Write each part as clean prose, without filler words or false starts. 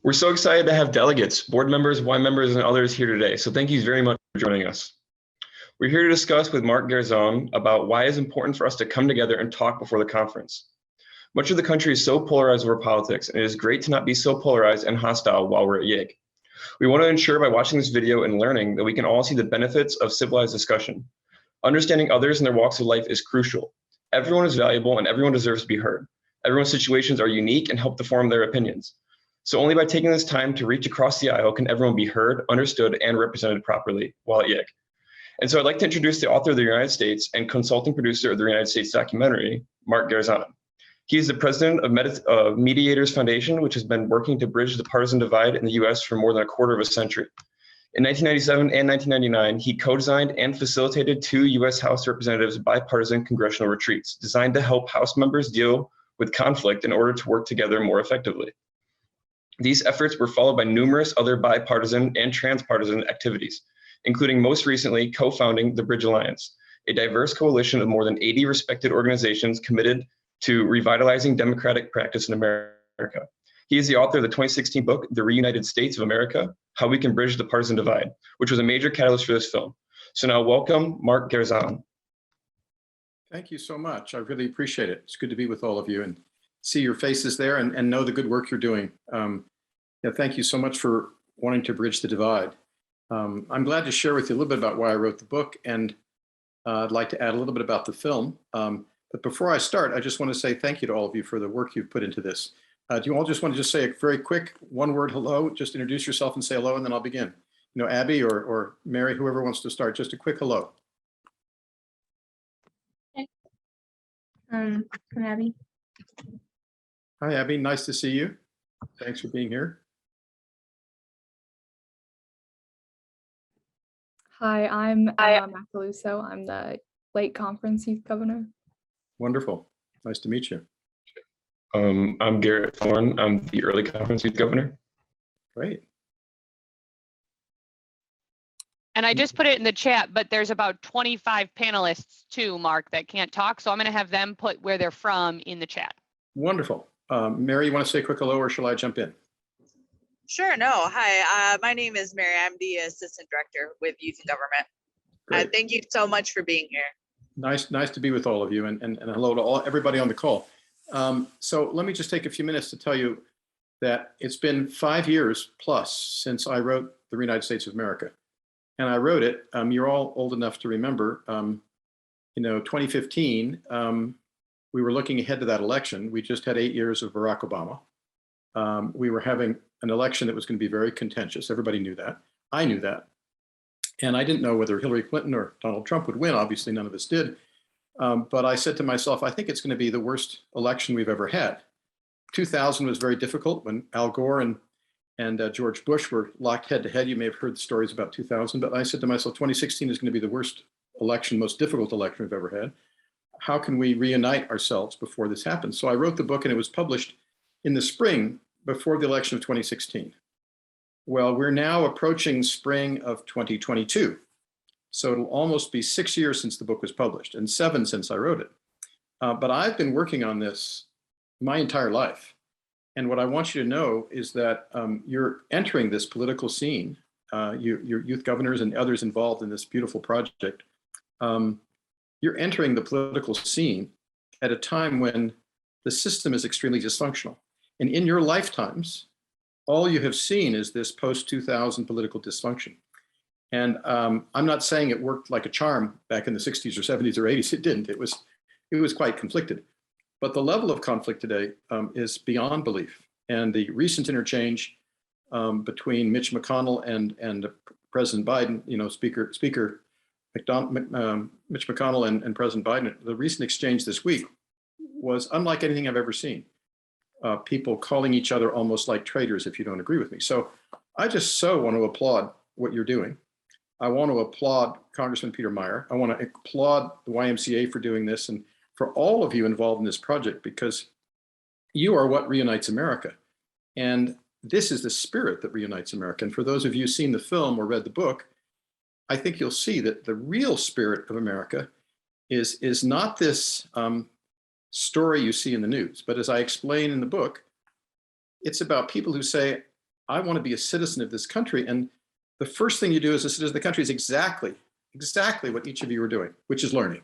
We're so excited to have delegates, board members, Y members, and others here today. So thank you very much for joining us. We're here to discuss with Mark Gerzon about why it's important for us to come together and talk before the conference. Much of the country is so polarized over politics, and it is great to not be so polarized and hostile while we're at YIG. We want to ensure by watching this video and learning that we can all see the benefits of civilized discussion. Understanding others and their walks of life is crucial. Everyone is valuable and everyone deserves to be heard. Everyone's situations are unique and help to form their opinions. So only by taking this time to reach across the aisle can everyone be heard, understood, and represented properly while at YIG. And so I'd like to introduce the author of the United States and consulting producer of the Reunited States documentary, Mark Gerzon. He is the president of Mediators Foundation, which has been working to bridge the partisan divide in the US for more than a quarter of a century. In 1997 and 1999, he co-designed and facilitated 2 US House Representatives' bipartisan congressional retreats designed to help House members deal with conflict in order to work together more effectively. These efforts were followed by numerous other bipartisan and transpartisan activities, including most recently co-founding the Bridge Alliance, a diverse coalition of more than 80 respected organizations committed to revitalizing democratic practice in America. He is the author of the 2016 book, The Reunited States of America, How We Can Bridge the Partisan Divide, which was a major catalyst for this film. So now welcome, Mark Gerzon. Thank you so much. I really appreciate it. It's good to be with all of you and see your faces there and know the good work you're doing. Thank you so much for wanting to bridge the divide. I'm glad to share with you a little bit about why I wrote the book, and I'd like to add a little bit about the film. But before I start, I just want to say thank you to all of you for the work you've put into this. Do you all just want to just say a very quick one-word hello? Just introduce yourself and say hello, and then I'll begin. You know, Abby or Mary, whoever wants to start, just a quick hello. I'm Abby. Hi, Abby. Nice to see you. Thanks for being here. Hi, I'm Emma Macaluso. I'm the late conference youth governor. Wonderful. Nice to meet you. I'm Garrett Thorne. I'm the early conference youth governor. Great. And I just put it in the chat, but there's about 25 panelists too, Mark, that can't talk. So I'm going to have them put where they're from in the chat. Wonderful. Mary, you want to say a quick hello, or shall I jump in? Sure, no. Hi, my name is Mary. I'm the assistant director with Youth and Government. Thank you so much for being here. Nice to be with all of you, and hello to everybody on the call. So let me just take a few minutes to tell you that it's been 5 years plus since I wrote The Reunited States of America. And I wrote it, you're all old enough to remember, 2015, we were looking ahead to that election. We just had 8 years of Barack Obama. We were having an election that was going to be very contentious. Everybody knew that. I knew that. And I didn't know whether Hillary Clinton or Donald Trump would win. Obviously, none of us did. But I said to myself, I think it's going to be the worst election we've ever had. 2000 was very difficult when Al Gore and George Bush were locked head to head. You may have heard the stories about 2000, but I said to myself, 2016 is going to be the worst election, most difficult election we've ever had. How can we reunite ourselves before this happens? So I wrote the book, and it was published in the spring before the election of 2016. Well, we're now approaching spring of 2022. So it'll almost be 6 years since the book was published and 7 since I wrote it. But I've been working on this my entire life. And what I want you to know is that you're entering this political scene, your youth governors and others involved in this beautiful project. You're entering the political scene at a time when the system is extremely dysfunctional. And in your lifetimes, all you have seen is this post-2000 political dysfunction. And I'm not saying it worked like a charm back in the 60s or 70s or 80s. It didn't. It was quite conflicted. But the level of conflict today is beyond belief. And the recent interchange between Mitch McConnell and President Biden, Speaker Mitch McConnell and President Biden, the recent exchange this week was unlike anything I've ever seen. People calling each other almost like traitors if you don't agree with me. So I just so want to applaud what you're doing. I want to applaud Congressman Peter Meijer. I want to applaud the YMCA for doing this, and for all of you involved in this project, because you are what reunites America. And this is the spirit that reunites America. And for those of you who've seen the film or read the book, I think you'll see that the real spirit of America is not this story you see in the news, but as I explain in the book, it's about people who say, I want to be a citizen of this country. And the first thing you do as a citizen of the country is exactly what each of you are doing, which is learning.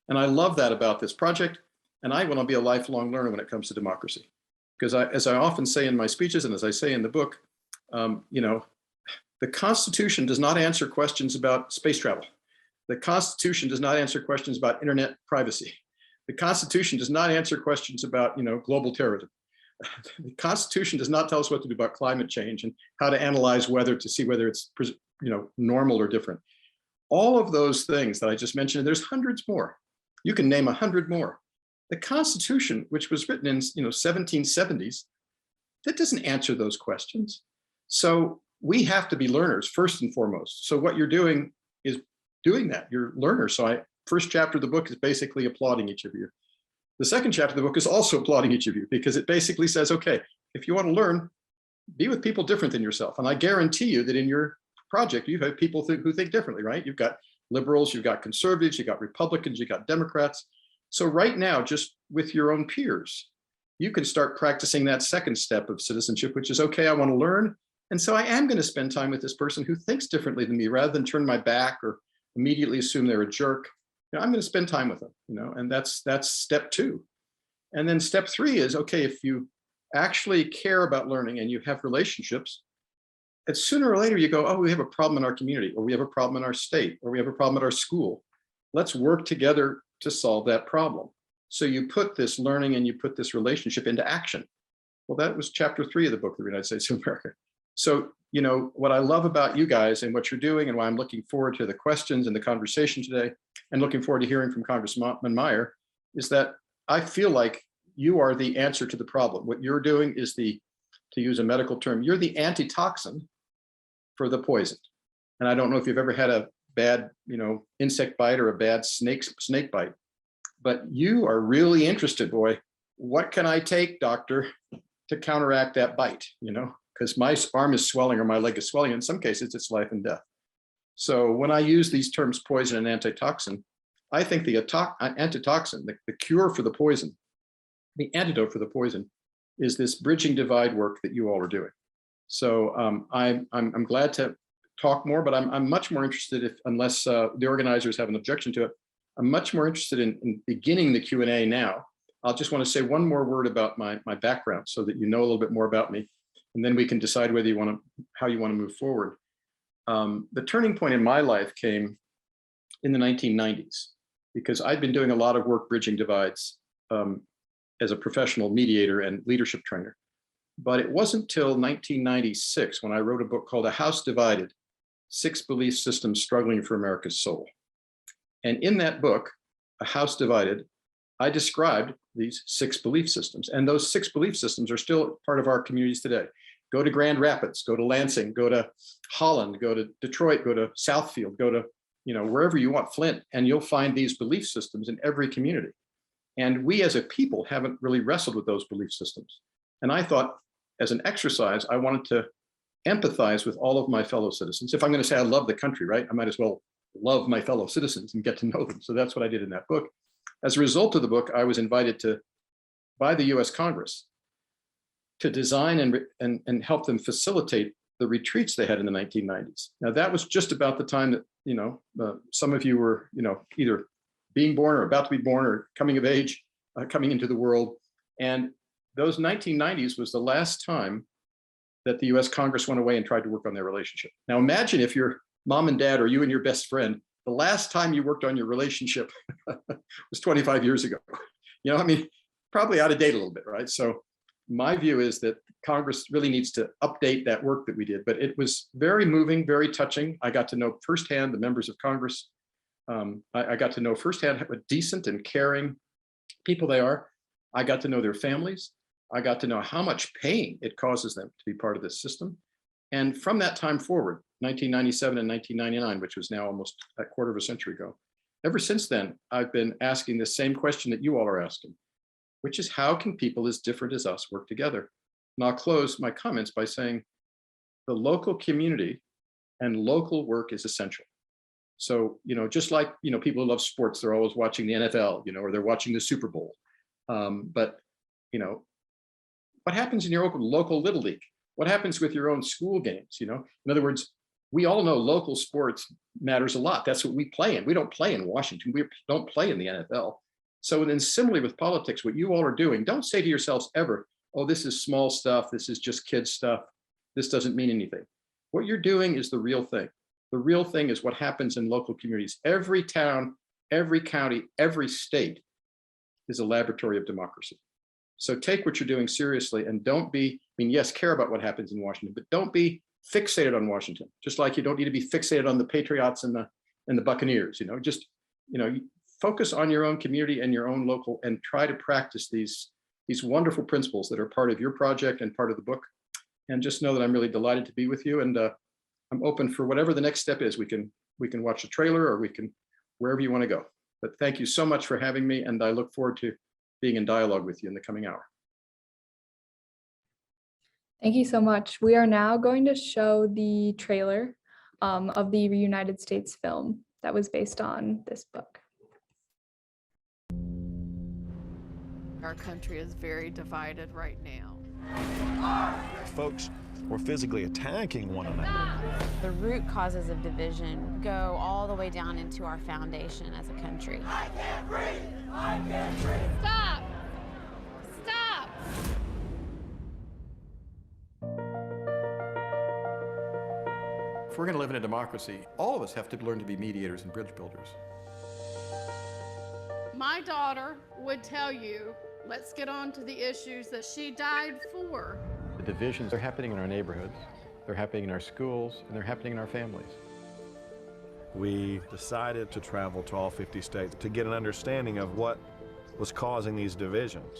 And I love that about this project. And I want to be a lifelong learner when it comes to democracy. Because as I often say in my speeches, and as I say in the book, the Constitution does not answer questions about space travel. The Constitution does not answer questions about internet privacy. The Constitution does not answer questions about, global terrorism. The Constitution does not tell us what to do about climate change and how to analyze weather to see whether it's, normal or different. All of those things that I just mentioned, and there's hundreds more. You can name 100 more. The Constitution, which was written in, 1770s, that doesn't answer those questions. So we have to be learners first and foremost. So what you're doing is doing that. You're learners. So first chapter of the book is basically applauding each of you. The second chapter of the book is also applauding each of you, because it basically says, okay, if you want to learn, be with people different than yourself. And I guarantee you that in your project, you have people who think differently, right? You've got liberals, you've got conservatives, you've got Republicans, you've got Democrats. So right now, just with your own peers, you can start practicing that second step of citizenship, which is, okay, I want to learn. And so I am going to spend time with this person who thinks differently than me, rather than turn my back or immediately assume they're a jerk. I'm going to spend time with them, and that's step 2. And then step 3 is, okay, if you actually care about learning and you have relationships, and sooner or later you go, oh, we have a problem in our community, or we have a problem in our state, or we have a problem at our school. Let's work together to solve that problem. So you put this learning and you put this relationship into action. Well, that was chapter 3 of the book, The United States of America. So, what I love about you guys and what you're doing, and why I'm looking forward to the questions and the conversation today, and looking forward to hearing from Congressman Meijer, is that I feel like you are the answer to the problem. What you're doing is to use a medical term, you're the antitoxin for the poison. And I don't know if you've ever had a bad, insect bite or a bad snake bite, but you are really interested, boy. What can I take, doctor, to counteract that bite? Because my arm is swelling or my leg is swelling. In some cases, it's life and death. So when I use these terms, poison and antitoxin, I think the antitoxin, the cure for the poison, the antidote for the poison, is this bridging divide work that you all are doing. So I'm glad to talk more, but I'm much more interested, unless the organizers have an objection to it, I'm much more interested in beginning the Q&A now. I'll just want to say one more word about my background, so that you know a little bit more about me, and then we can decide whether how you want to move forward. The turning point in my life came in the 1990s, because I'd been doing a lot of work bridging divides as a professional mediator and leadership trainer. But it wasn't till 1996 when I wrote a book called A House Divided: 6 Belief Systems Struggling for America's Soul. And in that book, A House Divided, I described these 6 belief systems. And those 6 belief systems are still part of our communities today. Go to Grand Rapids, go to Lansing, go to Holland, go to Detroit, go to Southfield, go to, wherever you want, Flint, and you'll find these belief systems in every community. And we as a people haven't really wrestled with those belief systems. And I thought, as an exercise, I wanted to empathize with all of my fellow citizens. If I'm going to say I love the country, right, I might as well love my fellow citizens and get to know them. So that's what I did in that book. As a result of the book, I was invited by the US Congress to design and help them facilitate the retreats they had in the 1990s. Now, that was just about the time that, some of you were, either being born or about to be born or coming of age, coming into the world. And those 1990s was the last time that the US Congress went away and tried to work on their relationship. Now, imagine if your mom and dad, or you and your best friend, the last time you worked on your relationship was 25 years ago. Probably out of date a little bit, right? So my view is that Congress really needs to update that work that we did, but it was very moving, very touching. I got to know firsthand the members of Congress. I got to know firsthand what decent and caring people they are. I got to know their families. I got to know how much pain it causes them to be part of this system. And from that time forward, 1997 and 1999, which was now almost a quarter of a century ago, ever since then, I've been asking the same question that you all are asking, which is, how can people as different as us work together? And I'll close my comments by saying the local community and local work is essential. So, just like, people who love sports, they're always watching the NFL, or they're watching the Super Bowl. But what happens in your local Little League? What happens with your own school games? You know, in other words, we all know local sports matters a lot. That's what we play in. We don't play in Washington. We don't play in the NFL. So then similarly with politics, what you all are doing, don't say to yourselves ever, oh, this is small stuff. This is just kids stuff. This doesn't mean anything. What you're doing is the real thing. The real thing is what happens in local communities. Every town, every county, every state is a laboratory of democracy. So take what you're doing seriously and don't be, I mean, yes, care about what happens in Washington, but don't be fixated on Washington. Just like you don't need to be fixated on the Patriots and the Buccaneers, you know, just, you know, focus on your own community and your own local and try to practice these wonderful principles that are part of your project and part of the book. And just know that I'm really delighted to be with you. And I'm open for whatever the next step is. We can watch a trailer or we can, wherever you want to go. But thank you so much for having me. And I look forward to being in dialogue with you in the coming hour. Thank you so much. We are now going to show the trailer of the Reunited States film that was based on this book. Our country is very divided right now. Folks were physically attacking one another. The root causes of division go all the way down into our foundation as a country. I can't breathe! I can't breathe! Stop! Stop! If we're going to live in a democracy, all of us have to learn to be mediators and bridge builders. My daughter would tell you, let's get on to the issues that she died for. The divisions are happening in our neighborhoods, they're happening in our schools, and they're happening in our families. We decided to travel to all 50 states to get an understanding of what was causing these divisions.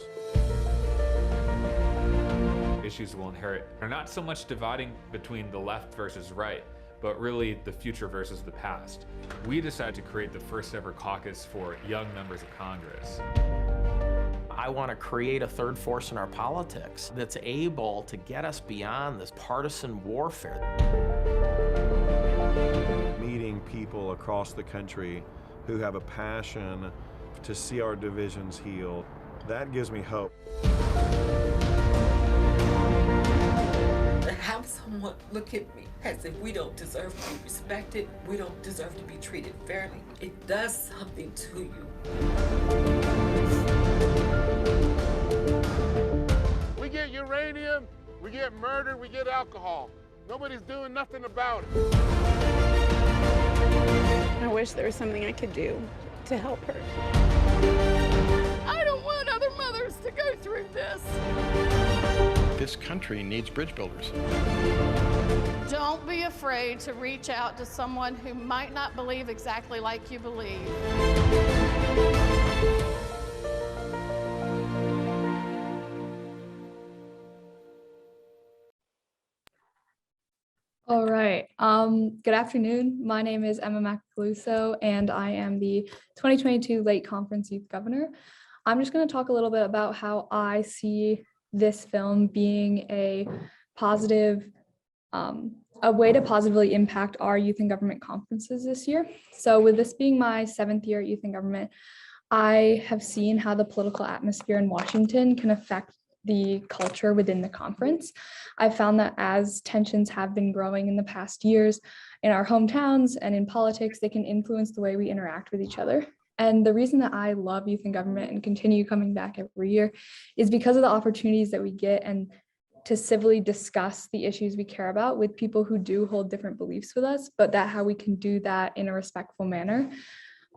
Issues we'll inherit are not so much dividing between the left versus right, but really the future versus the past. We decided to create the first ever caucus for young members of Congress. I want to create a third force in our politics that's able to get us beyond this partisan warfare. Meeting people across the country who have a passion to see our divisions healed, that gives me hope. To have someone look at me as if we don't deserve to be respected, we don't deserve to be treated fairly, it does something to you. We get uranium, we get murder, we get alcohol. Nobody's doing nothing about it. I wish there was something I could do to help her. I don't want other mothers to go through this. This country needs bridge builders. Don't be afraid to reach out to someone who might not believe exactly like you believe. All right. Good afternoon. My name is Emma Macaluso, and I am the 2022 Lake Conference Youth Governor. I'm just going to talk a little bit about how I see this film being a positive, a way to positively impact our youth and government conferences this year. So with this being my 7th year at youth and government, I have seen how the political atmosphere in Washington can affect the culture within the conference. I've found that as tensions have been growing in the past years in our hometowns and in politics, they can influence the way we interact with each other. And the reason that I love youth and government and continue coming back every year is because of the opportunities that we get and to civilly discuss the issues we care about with people who do hold different beliefs with us, but that how we can do that in a respectful manner.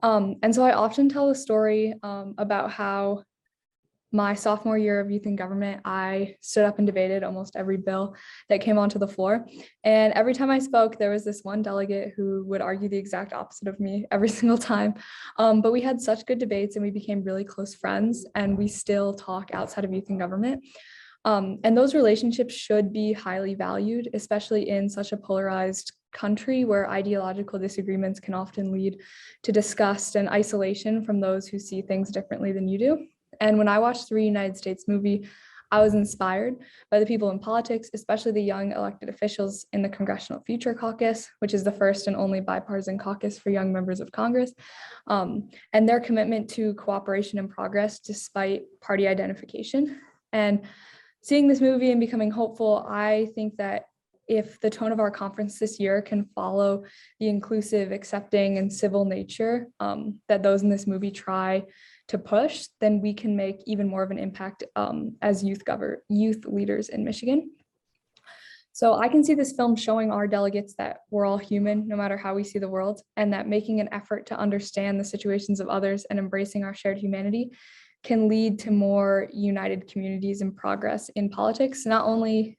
And so I often tell a story about how my sophomore year of youth and government, I stood up and debated almost every bill that came onto the floor. And every time I spoke, there was this one delegate who would argue the exact opposite of me every single time. But we had such good debates and we became really close friends, and we still talk outside of youth and government. And those relationships should be highly valued, especially in such a polarized country where ideological disagreements can often lead to disgust and isolation from those who see things differently than you do. And when I watched the Reunited States movie, I was inspired by the people in politics, especially the young elected officials in the Congressional Future Caucus, which is the first and only bipartisan caucus for young members of Congress, and their commitment to cooperation and progress despite party identification. And seeing this movie and becoming hopeful, I think that if the tone of our conference this year can follow the inclusive, accepting, and civil nature that those in this movie try to push, then we can make even more of an impact as youth leaders in Michigan. So I can see this film showing our delegates that we're all human, no matter how we see the world, and that making an effort to understand the situations of others and embracing our shared humanity can lead to more united communities and progress in politics, not only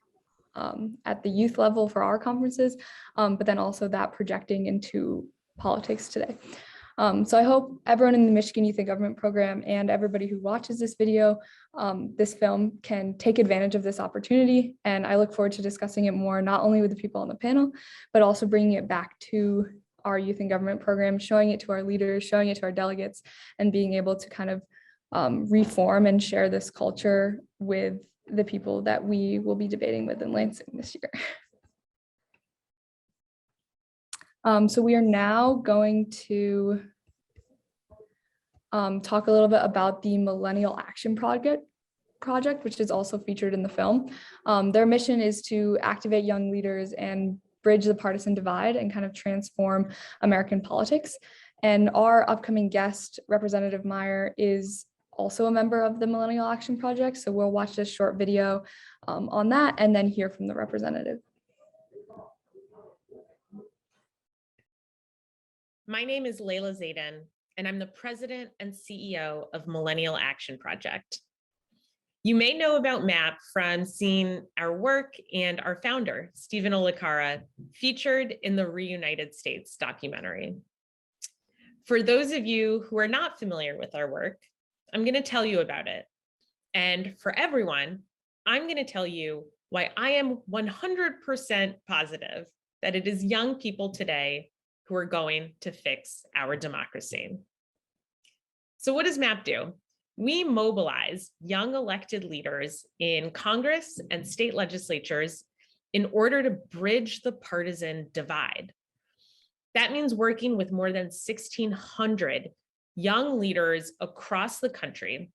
at the youth level for our conferences, but then also that projecting into politics today. So I hope everyone in the Michigan Youth and Government Program and everybody who watches this video, this film, can take advantage of this opportunity. And I look forward to discussing it more, not only with the people on the panel, but also bringing it back to our Youth and Government Program, showing it to our leaders, showing it to our delegates, and being able to kind of reform and share this culture with the people that we will be debating with in Lansing this year. So we are now going to talk a little bit about the Millennial Action Project, which is also featured in the film. Their mission is to activate young leaders and bridge the partisan divide and kind of transform American politics. And our upcoming guest, Representative Meijer, is also a member of the Millennial Action Project. So we'll watch this short video on that and then hear from the representative. My name is Layla Zayden, and I'm the president and CEO of Millennial Action Project. You may know about MAP from seeing our work and our founder, Stephen Olakara, featured in the Reunited States documentary. For those of you who are not familiar with our work, I'm going to tell you about it. And for everyone, I'm going to tell you why I am 100% positive that it is young people today who are going to fix our democracy. So what does MAP do? We mobilize young elected leaders in Congress and state legislatures in order to bridge the partisan divide. That means working with more than 1,600 young leaders across the country,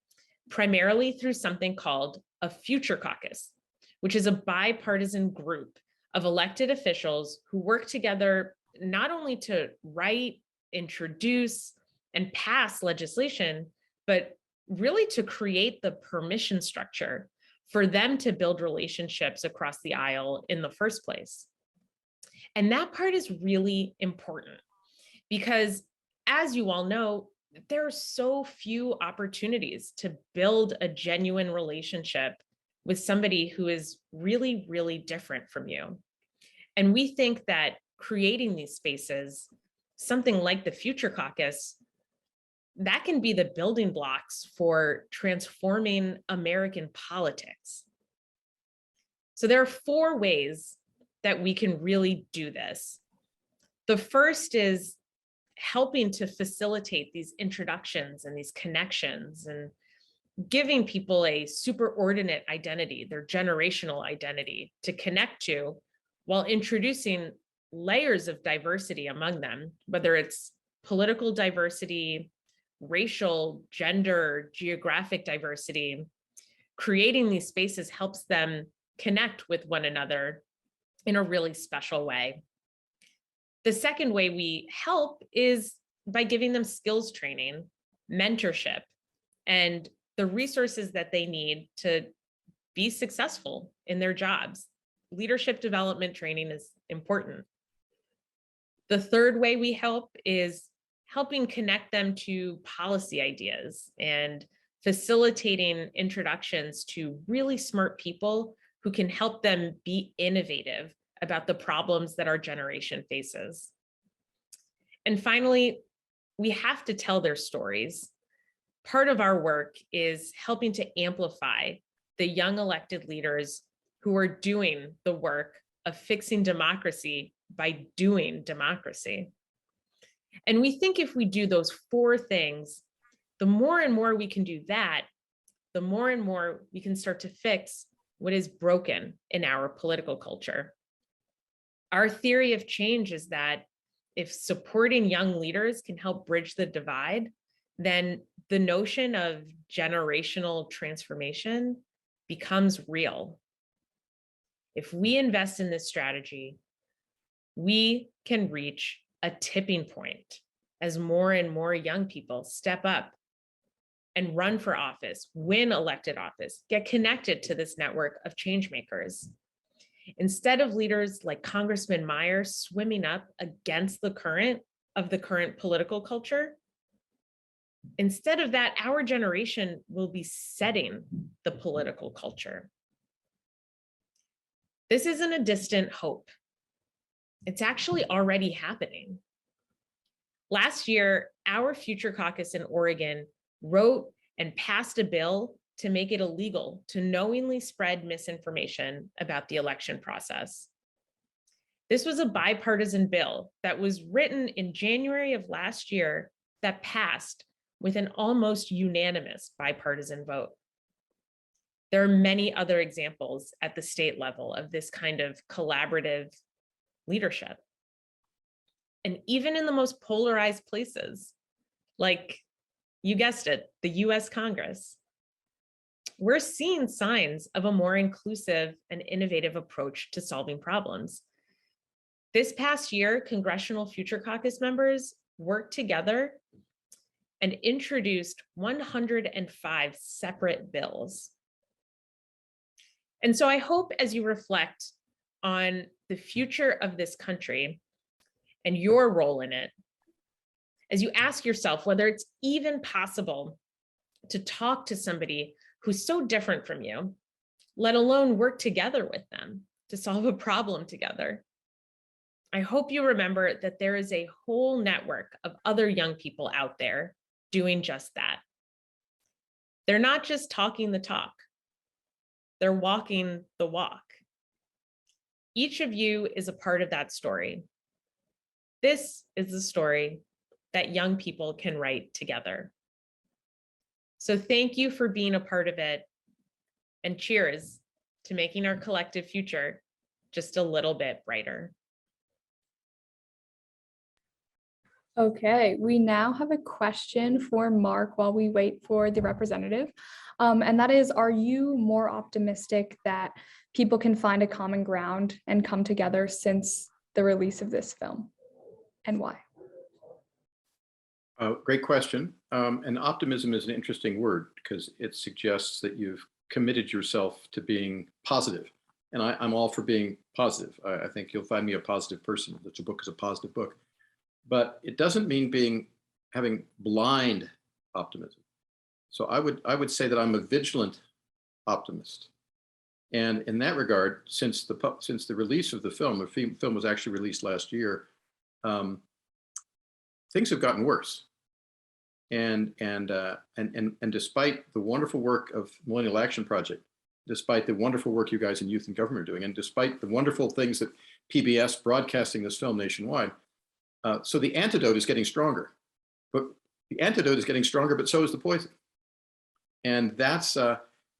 primarily through something called a Future Caucus, which is a bipartisan group of elected officials who work together not only to write, introduce, and pass legislation, but really to create the permission structure for them to build relationships across the aisle in the first place. And that part is really important because, as you all know, there are so few opportunities to build a genuine relationship with somebody who is really, really different from you. And we think that creating these spaces, something like the Future Caucus, that can be the building blocks for transforming American politics. So there are 4 ways that we can really do this. The first is helping to facilitate these introductions and these connections and giving people a superordinate identity, their generational identity, to connect to, while introducing layers of diversity among them, whether it's political diversity, racial, gender, geographic diversity. Creating these spaces helps them connect with one another in a really special way. The second way we help is by giving them skills training, mentorship, and the resources that they need to be successful in their jobs. Leadership development training is important. The third way we help is helping connect them to policy ideas and facilitating introductions to really smart people who can help them be innovative about the problems that our generation faces. And finally, we have to tell their stories. Part of our work is helping to amplify the young elected leaders who are doing the work of fixing democracy by doing democracy. And we think if we do those 4 things, the more and more we can do that, the more and more we can start to fix what is broken in our political culture. Our theory of change is that if supporting young leaders can help bridge the divide, then the notion of generational transformation becomes real, if we invest in this strategy, we can reach a tipping point as more and more young people step up and run for office, win elected office, get connected to this network of change makers. Instead of leaders like Congressman Meijer swimming up against the current of the current political culture, instead of that, our generation will be setting the political culture. This isn't a distant hope. It's actually already happening. Last year, our Future Caucus in Oregon wrote and passed a bill to make it illegal to knowingly spread misinformation about the election process. This was a bipartisan bill that was written in January of last year that passed with an almost unanimous bipartisan vote. There are many other examples at the state level of this kind of collaborative leadership. And even in the most polarized places, like, you guessed it, the US Congress, we're seeing signs of a more inclusive and innovative approach to solving problems. This past year, Congressional Future Caucus members worked together and introduced 105 separate bills. And so I hope as you reflect on the future of this country and your role in it, as you ask yourself whether it's even possible to talk to somebody who's so different from you, let alone work together with them to solve a problem together, I hope you remember that there is a whole network of other young people out there doing just that. They're not just talking the talk, they're walking the walk. Each of you is a part of that story. This is the story that young people can write together. So thank you for being a part of it, and cheers to making our collective future just a little bit brighter. Okay, we now have a question for Mark while we wait for the representative. And that is, are you more optimistic that people can find a common ground and come together since the release of this film? And why? Great question. And optimism is an interesting word because it suggests that you've committed yourself to being positive. And I'm all for being positive. I think you'll find me a positive person. That your book is a positive book. But it doesn't mean having blind optimism. So I would say that I'm a vigilant optimist. And in that regard, since the release of the film was actually released last year, things have gotten worse. And despite the wonderful work of Millennial Action Project, despite the wonderful work you guys in Youth and Government are doing, and despite the wonderful things that PBS broadcasting this film nationwide, so the antidote is getting stronger. But the antidote is getting stronger, but so is the poison. And that's,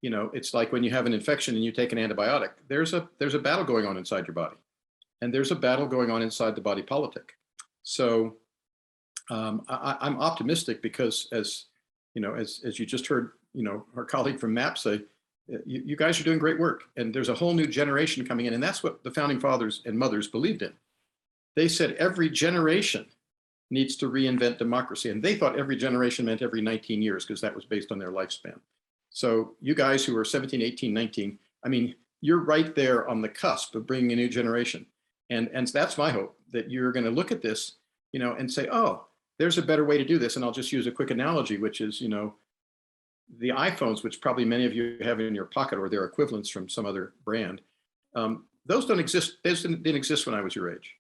it's like when you have an infection and you take an antibiotic, there's a battle going on inside your body. And there's a battle going on inside the body politic. So I'm optimistic because as you just heard, our colleague from MAP say, you guys are doing great work. And there's a whole new generation coming in. And that's what the founding fathers and mothers believed in. They said every generation needs to reinvent democracy. And they thought every generation meant every 19 years because that was based on their lifespan. So you guys who are 17, 18, 19, I mean, you're right there on the cusp of bringing a new generation. And that's my hope, that you're going to look at this, and say, oh, there's a better way to do this. And I'll just use a quick analogy, which is, the iPhones, which probably many of you have in your pocket or their equivalents from some other brand, those don't exist. Those didn't exist when I was your age.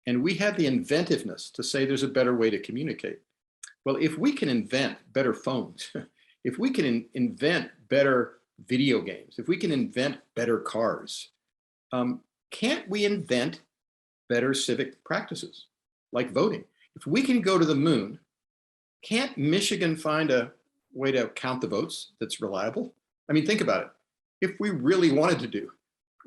And we had the inventiveness to say there's a better way to communicate. Well, if we can invent better phones, if we can invent better video games, if we can invent better cars, can't we invent better civic practices like voting? If we can go to the moon, can't Michigan find a way to count the votes that's reliable? I mean, think about it. If we really wanted to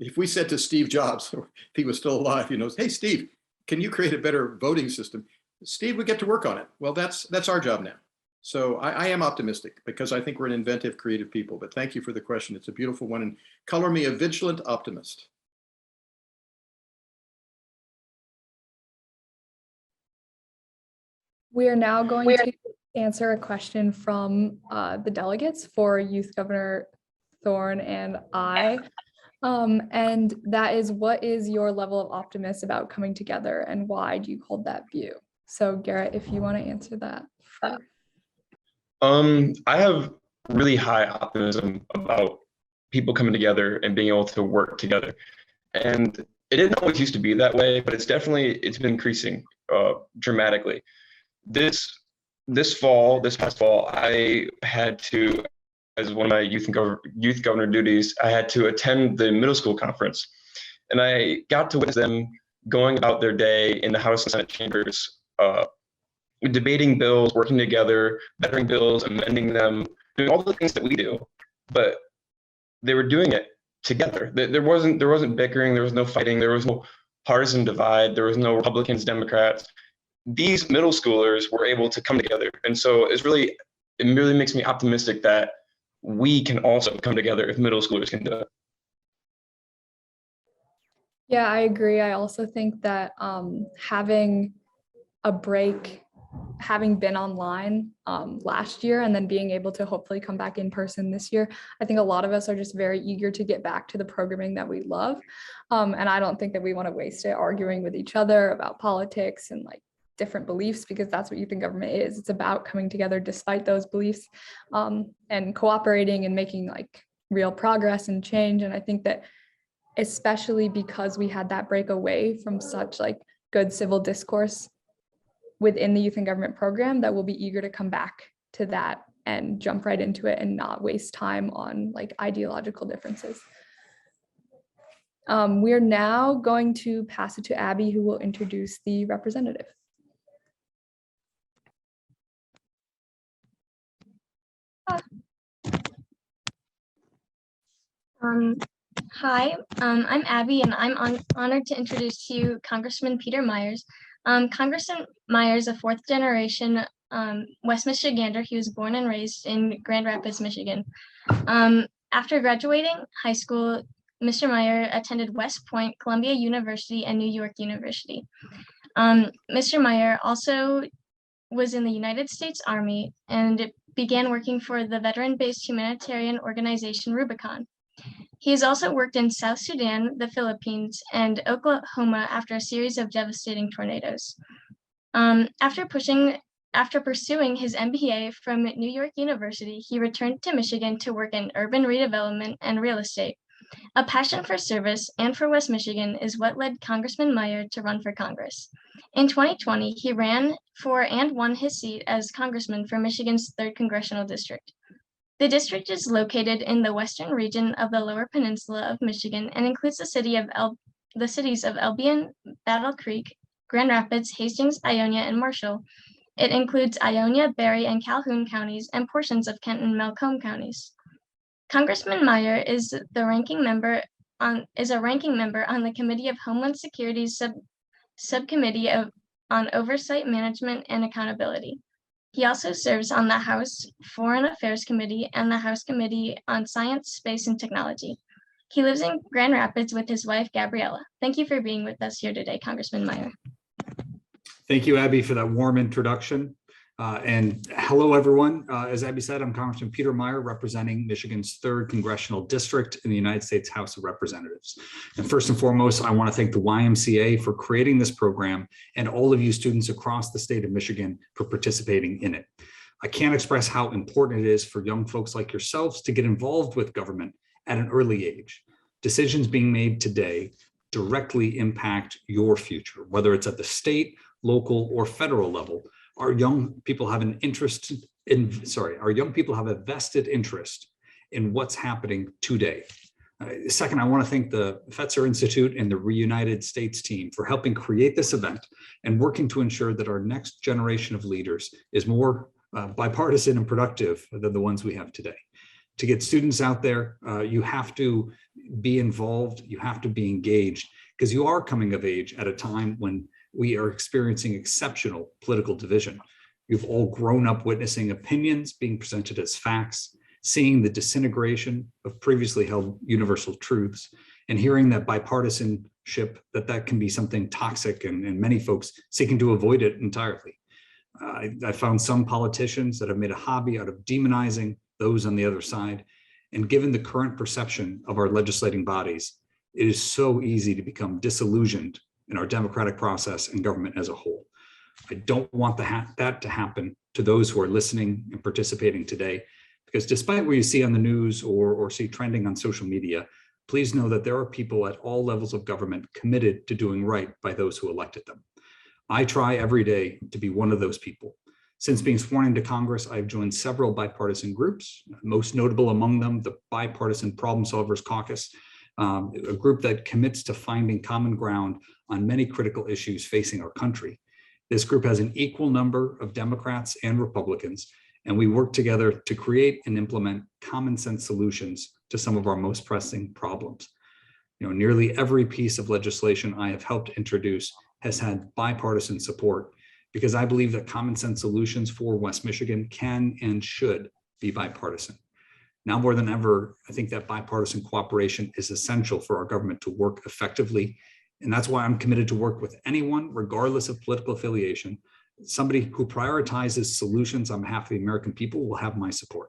if we said to Steve Jobs, if he was still alive, hey, Steve, can you create a better voting system? Steve would get to work on it. Well, that's our job now. So I am optimistic because I think we're an inventive, creative people. But thank you for the question. It's a beautiful one, and color me a vigilant optimist. We are now going to answer a question from the delegates for Youth Governor Thorne and I. And that is, what is your level of optimism about coming together and why do you hold that view? So Garrett, if you want to answer that first. I have really high optimism about people coming together and being able to work together. And it didn't always used to be that way, but it's been increasing dramatically. This past fall, I had to, as one of my youth governor duties, I had to attend the middle school conference, and I got to witness them going about their day in the House and Senate chambers, debating bills, working together, bettering bills, amending them, doing all the things that we do, but they were doing it together. There wasn't bickering, there was no fighting, there was no partisan divide, there was no Republicans, Democrats. These middle schoolers were able to come together, and so it really makes me optimistic that we can also come together if middle schoolers can do it. Yeah, I agree. I also think that having a break, having been online last year and then being able to hopefully come back in person this year, I think a lot of us are just very eager to get back to the programming that we love. And I don't think that we want to waste it arguing with each other about politics and like different beliefs, because that's what youth in government is. It's about coming together despite those beliefs, and cooperating and making like real progress and change. And I think that especially because we had that break away from such like good civil discourse within the youth in government program, that we'll be eager to come back to that and jump right into it and not waste time on like ideological differences. We are now going to pass it to Abby, who will introduce the representative. Hi, I'm Abby, and I'm honored to introduce to you Congressman Peter Myers. Congressman Myers, a fourth generation West Michigander. He was born and raised in Grand Rapids, Michigan. After graduating high school, Mr. Meyer attended West Point, Columbia University, and New York University. Mr. Meyer also was in the United States Army and began working for the veteran-based humanitarian organization Rubicon. He has also worked in South Sudan, the Philippines, and Oklahoma after a series of devastating tornadoes. After pursuing his MBA from New York University, he returned to Michigan to work in urban redevelopment and real estate. A passion for service and for West Michigan is what led Congressman Meyer to run for Congress. In 2020, he ran for and won his seat as congressman for Michigan's 3rd Congressional District. The district is located in the western region of the Lower Peninsula of Michigan and includes the cities of Albion, Battle Creek, Grand Rapids, Hastings, Ionia, and Marshall. It includes Ionia, Berry, and Calhoun counties and portions of Kent and Macomb counties. Congressman Meyer is a ranking member on the Committee of Homeland Security's Subcommittee on Oversight, Management, and Accountability. He also serves on the House Foreign Affairs Committee and the House Committee on Science, Space, and Technology. He lives in Grand Rapids with his wife, Gabriella. Thank you for being with us here today, Congressman Meyer. Thank you, Abby, for that warm introduction. And hello, everyone. As Abby said, I'm Congressman Peter Meyer, representing Michigan's 3rd Congressional District in the United States House of Representatives. And first and foremost, I want to thank the YMCA for creating this program and all of you students across the state of Michigan for participating in it. I can't express how important it is for young folks like yourselves to get involved with government at an early age. Decisions being made today directly impact your future, whether it's at the state, local, or federal level. Our young people have a vested interest in what's happening today. Second, I want to thank the Fetzer Institute and the Reunited States team for helping create this event and working to ensure that our next generation of leaders is more bipartisan and productive than the ones we have today. To get students out there, you have to be involved, you have to be engaged, because you are coming of age at a time when we are experiencing exceptional political division. You've all grown up witnessing opinions being presented as facts, seeing the disintegration of previously held universal truths, and hearing that bipartisanship, that can be something toxic and many folks seeking to avoid it entirely. I found some politicians that have made a hobby out of demonizing those on the other side. And given the current perception of our legislating bodies, it is so easy to become disillusioned in our democratic process and government as a whole. I don't want that to happen to those who are listening and participating today, because despite what you see on the news or see trending on social media, please know that there are people at all levels of government committed to doing right by those who elected them. I try every day to be one of those people. Since being sworn into Congress, I've joined several bipartisan groups, most notable among them, the Bipartisan Problem Solvers Caucus, a group that commits to finding common ground on many critical issues facing our country. This group has an equal number of Democrats and Republicans, and we work together to create and implement common sense solutions to some of our most pressing problems. Nearly every piece of legislation I have helped introduce has had bipartisan support, because I believe that common sense solutions for West Michigan can and should be bipartisan. Now more than ever, I think that bipartisan cooperation is essential for our government to work effectively. And that's why I'm committed to work with anyone, regardless of political affiliation. Somebody who prioritizes solutions on behalf of the American people will have my support.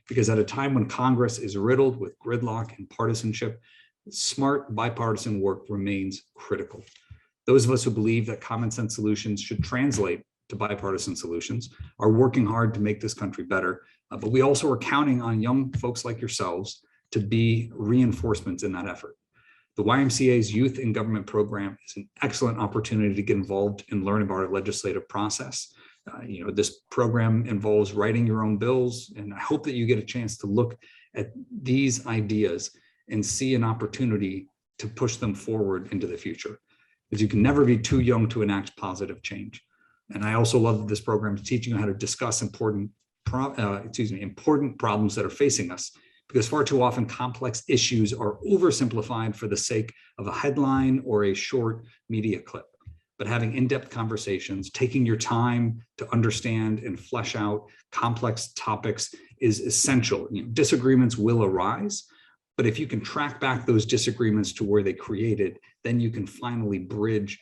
Because at a time when Congress is riddled with gridlock and partisanship, smart bipartisan work remains critical. Those of us who believe that common sense solutions should translate to bipartisan solutions are working hard to make this country better. But we also are counting on young folks like yourselves to be reinforcements in that effort. The YMCA's Youth in Government program is an excellent opportunity to get involved and learn about our legislative process. This program involves writing your own bills, and I hope that you get a chance to look at these ideas and see an opportunity to push them forward into the future. Because you can never be too young to enact positive change. And I also love that this program is teaching you how to discuss important problems that are facing us, because far too often complex issues are oversimplified for the sake of a headline or a short media clip. But having in-depth conversations, taking your time to understand and flesh out complex topics is essential. Disagreements will arise, but if you can track back those disagreements to where they created, then you can finally bridge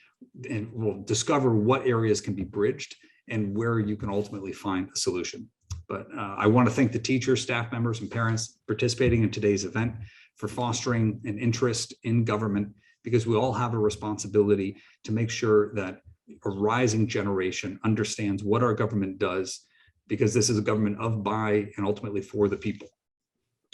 and will discover what areas can be bridged and where you can ultimately find a solution. But I want to thank the teachers, staff members, and parents participating in today's event for fostering an interest in government, because we all have a responsibility to make sure that a rising generation understands what our government does, because this is a government of, by, and ultimately for the people.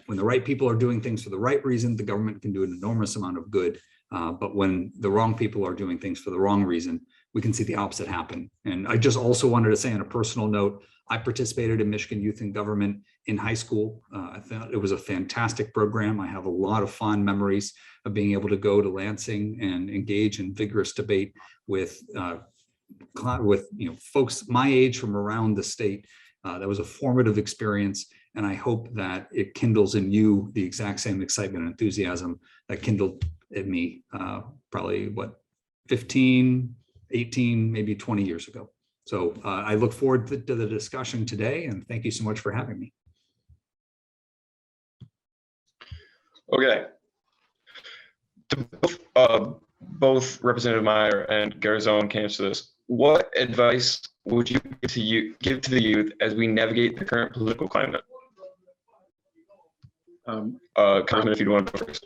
When the right people are doing things for the right reason, the government can do an enormous amount of good. But when the wrong people are doing things for the wrong reason, we can see the opposite happen. And I just also wanted to say on a personal note, I participated in Michigan Youth in Government in high school. I thought it was a fantastic program. I have a lot of fond memories of being able to go to Lansing and engage in vigorous debate with folks my age from around the state. That was a formative experience. And I hope that it kindles in you the exact same excitement and enthusiasm that kindled in me probably 15, 18, maybe 20 years ago. So I look forward to the discussion today, and thank you so much for having me. Okay. Both Representative Meijer and Gerzon can answer this. What advice would you give to the youth as we navigate the current political climate? Congressman, if you'd want to go first.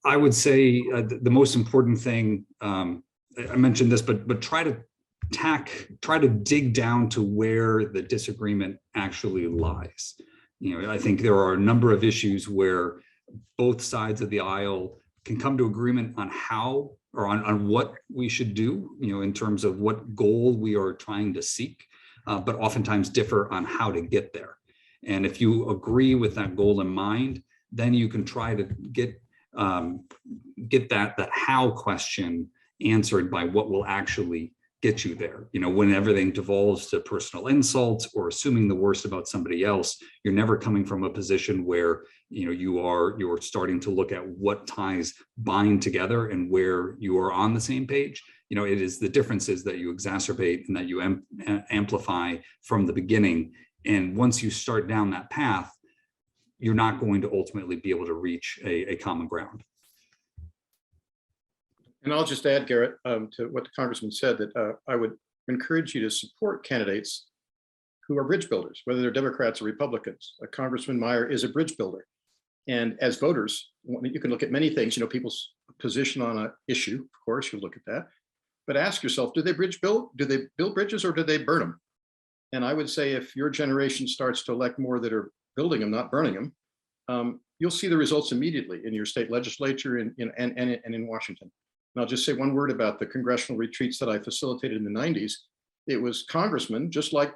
I would say the most important thing, I mentioned this, but try to dig down to where the disagreement actually lies. I think there are a number of issues where both sides of the aisle can come to agreement on how or on what we should do, in terms of what goal we are trying to seek, but oftentimes differ on how to get there. And if you agree with that goal in mind, then you can try to get that how question answered by what will actually get you there. You know, when everything devolves to personal insults or assuming the worst about somebody else, you're never coming from a position where, you know, you're starting to look at what ties bind together and where you are on the same page. You know, it is the differences that you exacerbate and that you amplify from the beginning. And once you start down that path, you're not going to ultimately be able to reach a common ground. And I'll just add, Garrett, to what the Congressman said, that I would encourage you to support candidates who are bridge builders, whether they're Democrats or Republicans. Congressman Meijer is a bridge builder. And as voters, you can look at many things, you know, people's position on an issue, of course, you look at that. But ask yourself, do they build bridges or do they burn them? And I would say if your generation starts to elect more that are building them, not burning them, you'll see the results immediately in your state legislature and in Washington. And I'll just say one word about the congressional retreats that I facilitated in the 90s. It was congressmen, just like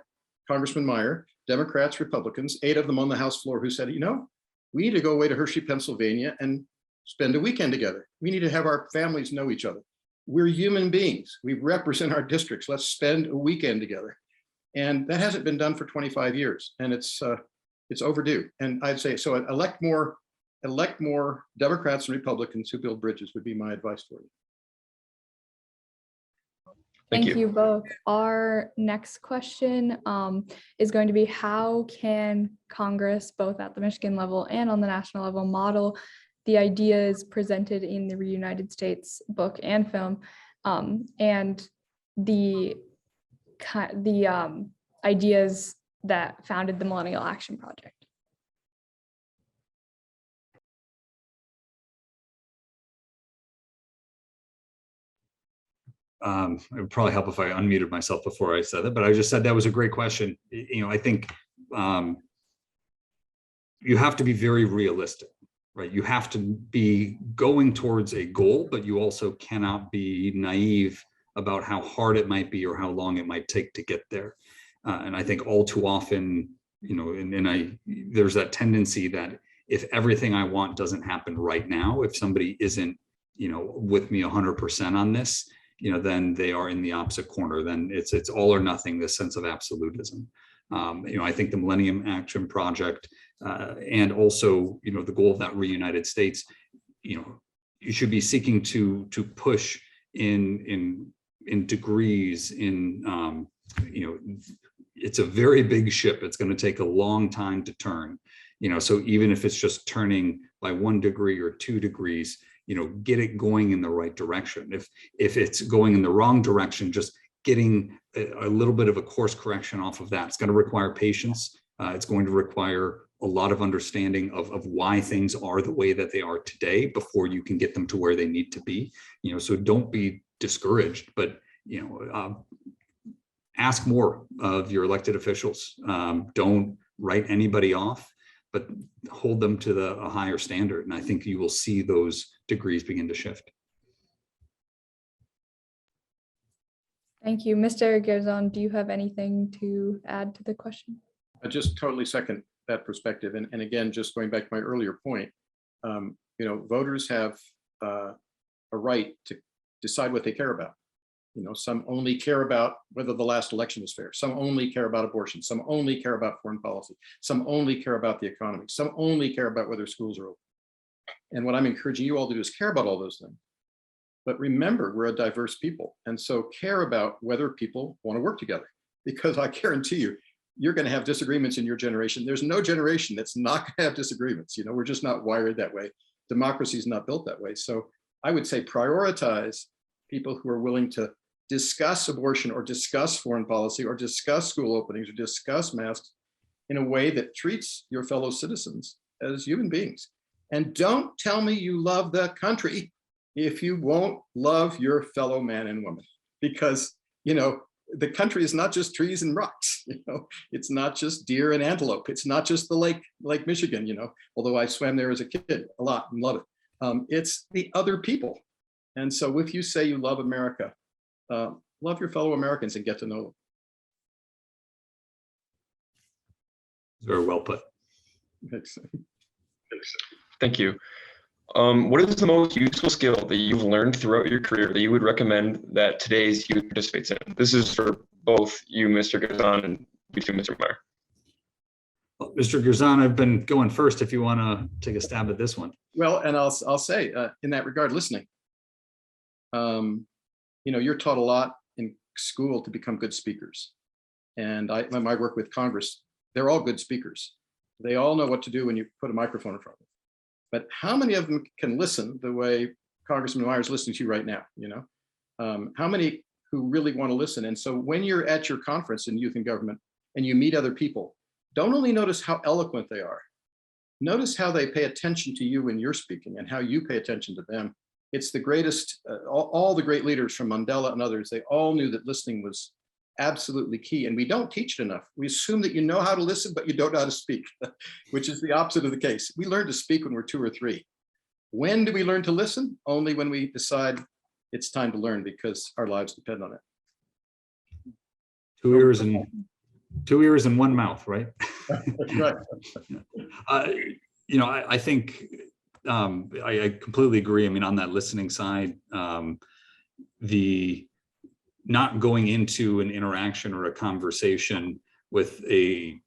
Congressman Meijer, Democrats, Republicans, 8 of them on the House floor, who said, you know, we need to go away to Hershey, Pennsylvania and spend a weekend together. We need to have our families know each other. We're human beings. We represent our districts. Let's spend a weekend together. And that hasn't been done for 25 years. And it's overdue. And I'd say, so elect more Democrats and Republicans who build bridges would be my advice for you. Thank you both. Our next question is going to be, how can Congress, both at the Michigan level and on the national level, model the ideas presented in the Reunited States book and film, and the ideas that founded the Millennial Action Project? It would probably help if I unmuted myself before I said that, but I just said that was a great question. You know, I think you have to be very realistic, right? You have to be going towards a goal, but you also cannot be naive about how hard it might be or how long it might take to get there. And I think all too often, you know, there's that tendency that if everything I want doesn't happen right now, if somebody isn't, you know, with me 100% on this, you know, then they are in the opposite corner. Then it's all or nothing, this sense of absolutism. You know, I think the Millennium Action Project and also, you know, the goal of that Reunited States, you know, you should be seeking to push in degrees in, you know, it's a very big ship. It's going to take a long time to turn, you know, so even if it's just turning by 1 degree or 2 degrees, you know, get it going in the right direction. If it's going in the wrong direction, just getting a little bit of a course correction off of that. It's going to require patience. It's going to require a lot of understanding of why things are the way that they are today before you can get them to where they need to be. You know, so don't be discouraged, but, you know, ask more of your elected officials. Don't write anybody off, but hold them to a higher standard. And I think you will see those degrees begin to shift. Thank you. Mr. Gerzon, do you have anything to add to the question? I just totally second that perspective. And again, just going back to my earlier point, you know, voters have a right to decide what they care about. You know, some only care about whether the last election was fair. Some only care about abortion. Some only care about foreign policy. Some only care about the economy. Some only care about whether schools are open. And what I'm encouraging you all to do is care about all those things. But remember, we're a diverse people. And so care about whether people want to work together, because I guarantee you, you're going to have disagreements in your generation. There's no generation that's not going to have disagreements. You know, we're just not wired that way. Democracy is not built that way. So I would say prioritize people who are willing to discuss abortion or discuss foreign policy or discuss school openings or discuss masks in a way that treats your fellow citizens as human beings. And don't tell me you love the country if you won't love your fellow man and woman, because, you know, the country is not just trees and rocks, you know, it's not just deer and antelope. It's not just the Lake Michigan, you know, although I swam there as a kid a lot and love it. It's the other people. And so if you say you love America, love your fellow Americans and get to know them. Very well put. Thanks. Thank you. What is the most useful skill that you've learned throughout your career that you would recommend that today's youth participates in? This is for both you, Mr. Gerzon, and you too, Mr. Meijer. Well, Mr. Gerzon, I've been going first if you want to take a stab at this one. Well, and I'll say in that regard, listening. You're taught a lot in school to become good speakers. And when I work with Congress, they're all good speakers. They all know what to do when you put a microphone in front of them. But how many of them can listen the way Congressman Meijer is listening to you right now? How many who really want to listen? And so when you're at your conference in youth and government and you meet other people, don't only notice how eloquent they are, notice how they pay attention to you when you're speaking and how you pay attention to them. It's the greatest, all the great leaders from Mandela and others, they all knew that listening was absolutely key. And we don't teach it enough. We assume that you know how to listen, but you don't know how to speak, which is the opposite of the case. We learn to speak when we're 2 or 3. When do we learn to listen? Only when we decide it's time to learn because our lives depend on it. 2 ears and 1 mouth, right? Right. I think I completely agree. I mean, on that listening side, the not going into an interaction or a conversation with a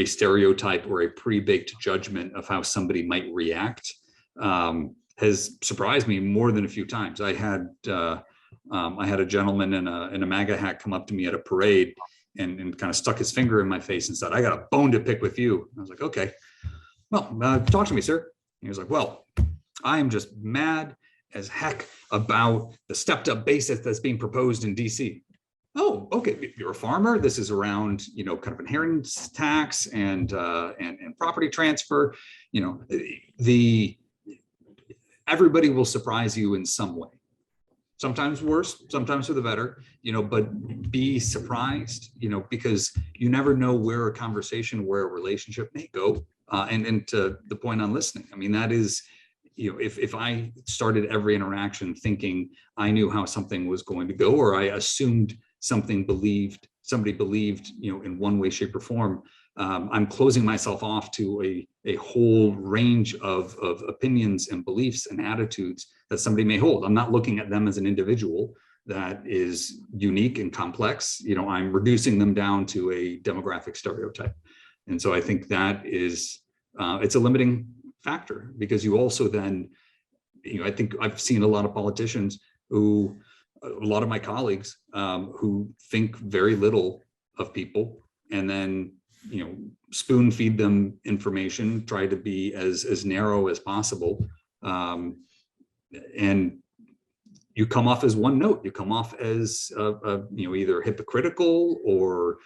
stereotype or a pre-baked judgment of how somebody might react has surprised me more than a few times. I had a gentleman in a MAGA hat come up to me at a parade and kind of stuck his finger in my face and said, "I got a bone to pick with you." I was like, "Okay, well, talk to me, sir." He was like, "Well, I am just mad as heck about the stepped up basis that's being proposed in DC. Oh, okay, you're a farmer. This is around, kind of inheritance tax and property transfer. Everybody will surprise you in some way. Sometimes worse, sometimes for the better, but be surprised, because you never know where a conversation, where a relationship may go. And to the point on listening, I mean, that is, if I started every interaction thinking I knew how something was going to go, or I assumed somebody believed, in one way, shape, or form, I'm closing myself off to a whole range of opinions and beliefs and attitudes that somebody may hold. I'm not looking at them as an individual that is unique and complex. I'm reducing them down to a demographic stereotype. And so I think that is, it's a limiting factor, because you also then, I think I've seen a lot of politicians who, a lot of my colleagues who think very little of people, and then, spoon feed them information, try to be as narrow as possible. And you come off as one note, you come off as, either hypocritical or,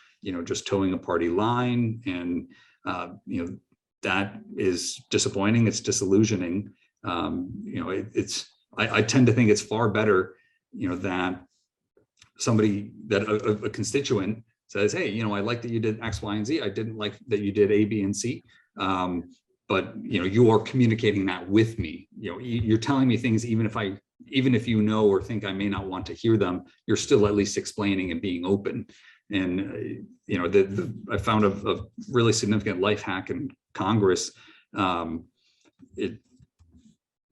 just towing a party line. And, that is disappointing. It's disillusioning. I tend to think it's far better, that somebody, that a constituent says, "Hey, I like that you did X, Y, and Z. I didn't like that you did A, B, and C. But you are communicating that with me. You're telling me things, even if you know or think I may not want to hear them, you're still at least explaining and being open." And I found a really significant life hack in Congress.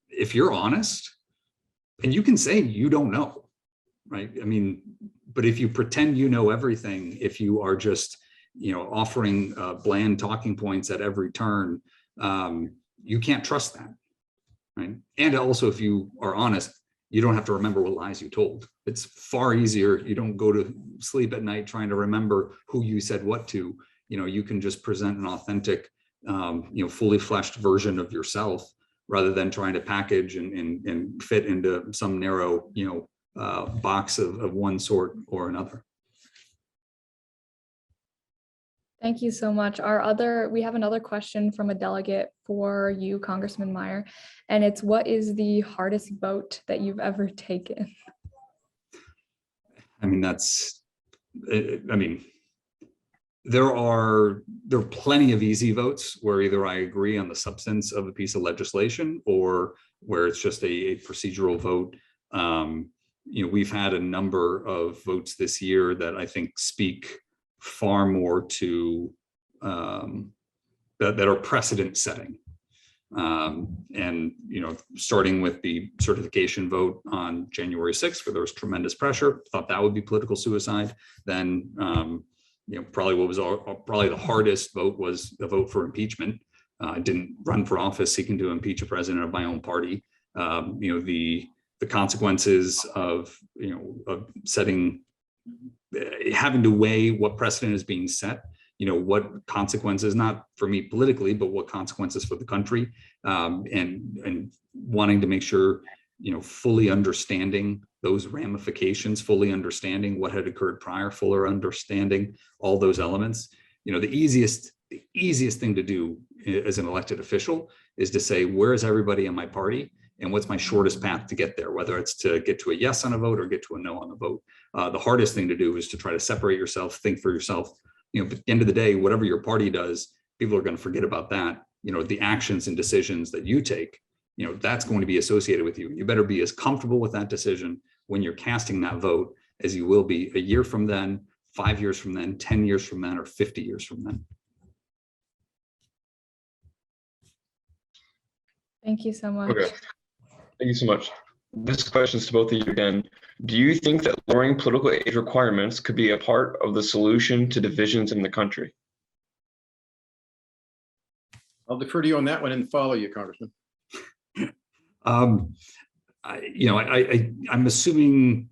If you're honest, and you can say you don't know, right? I mean, but if you pretend you know everything, if you are just offering bland talking points at every turn, you can't trust that, right? And also, if you are honest, you don't have to remember what lies you told. It's far easier. You don't go to sleep at night trying to remember who you said what to. You can just present an authentic, fully fleshed version of yourself, rather than trying to package and fit into some narrow, box of one sort or another. Thank you so much. We have another question from a delegate for you, Congressman Meijer, and it's, what is the hardest vote that you've ever taken? I mean, there are plenty of easy votes where either I agree on the substance of a piece of legislation or where it's just a procedural vote. We've had a number of votes this year that I think speak far more to that are precedent setting. And, starting with the certification vote on January 6th, where there was tremendous pressure, thought that would be political suicide. Then, probably what was probably the hardest vote was the vote for impeachment. I didn't run for office seeking to impeach a president of my own party. The consequences of setting, having to weigh what precedent is being set, what consequences, not for me politically, but what consequences for the country, and wanting to make sure, fully understanding those ramifications, fully understanding what had occurred prior, fuller understanding all those elements. The easiest thing to do as an elected official is to say, where is everybody in my party? And what's my shortest path to get there, whether it's to get to a yes on a vote or get to a no on the vote. The hardest thing to do is to try to separate yourself, think for yourself. At the end of the day, whatever your party does, people are going to forget about that. The actions and decisions that you take, that's going to be associated with you. You better be as comfortable with that decision when you're casting that vote as you will be a year from then, 5 years from then, 10 years from then, or 50 years from then. Thank you so much. Okay. Thank you so much. This question is to both of you again. Do you think that lowering political age requirements could be a part of the solution to divisions in the country? I'll defer to you on that one and follow you, Congressman. I'm assuming,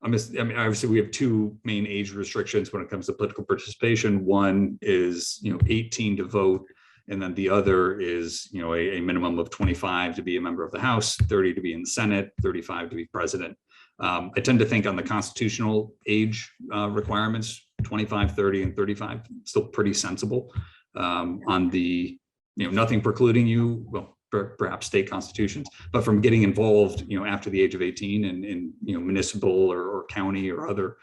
obviously we have two main age restrictions when it comes to political participation. One is, 18 to vote. And then the other is, a minimum of 25 to be a member of the House, 30 to be in the Senate, 35 to be president. I tend to think on the constitutional age requirements, 25, 30, and 35, still pretty sensible. On the, nothing precluding you, well, perhaps state constitutions, but from getting involved, after the age of 18 in municipal or county or other,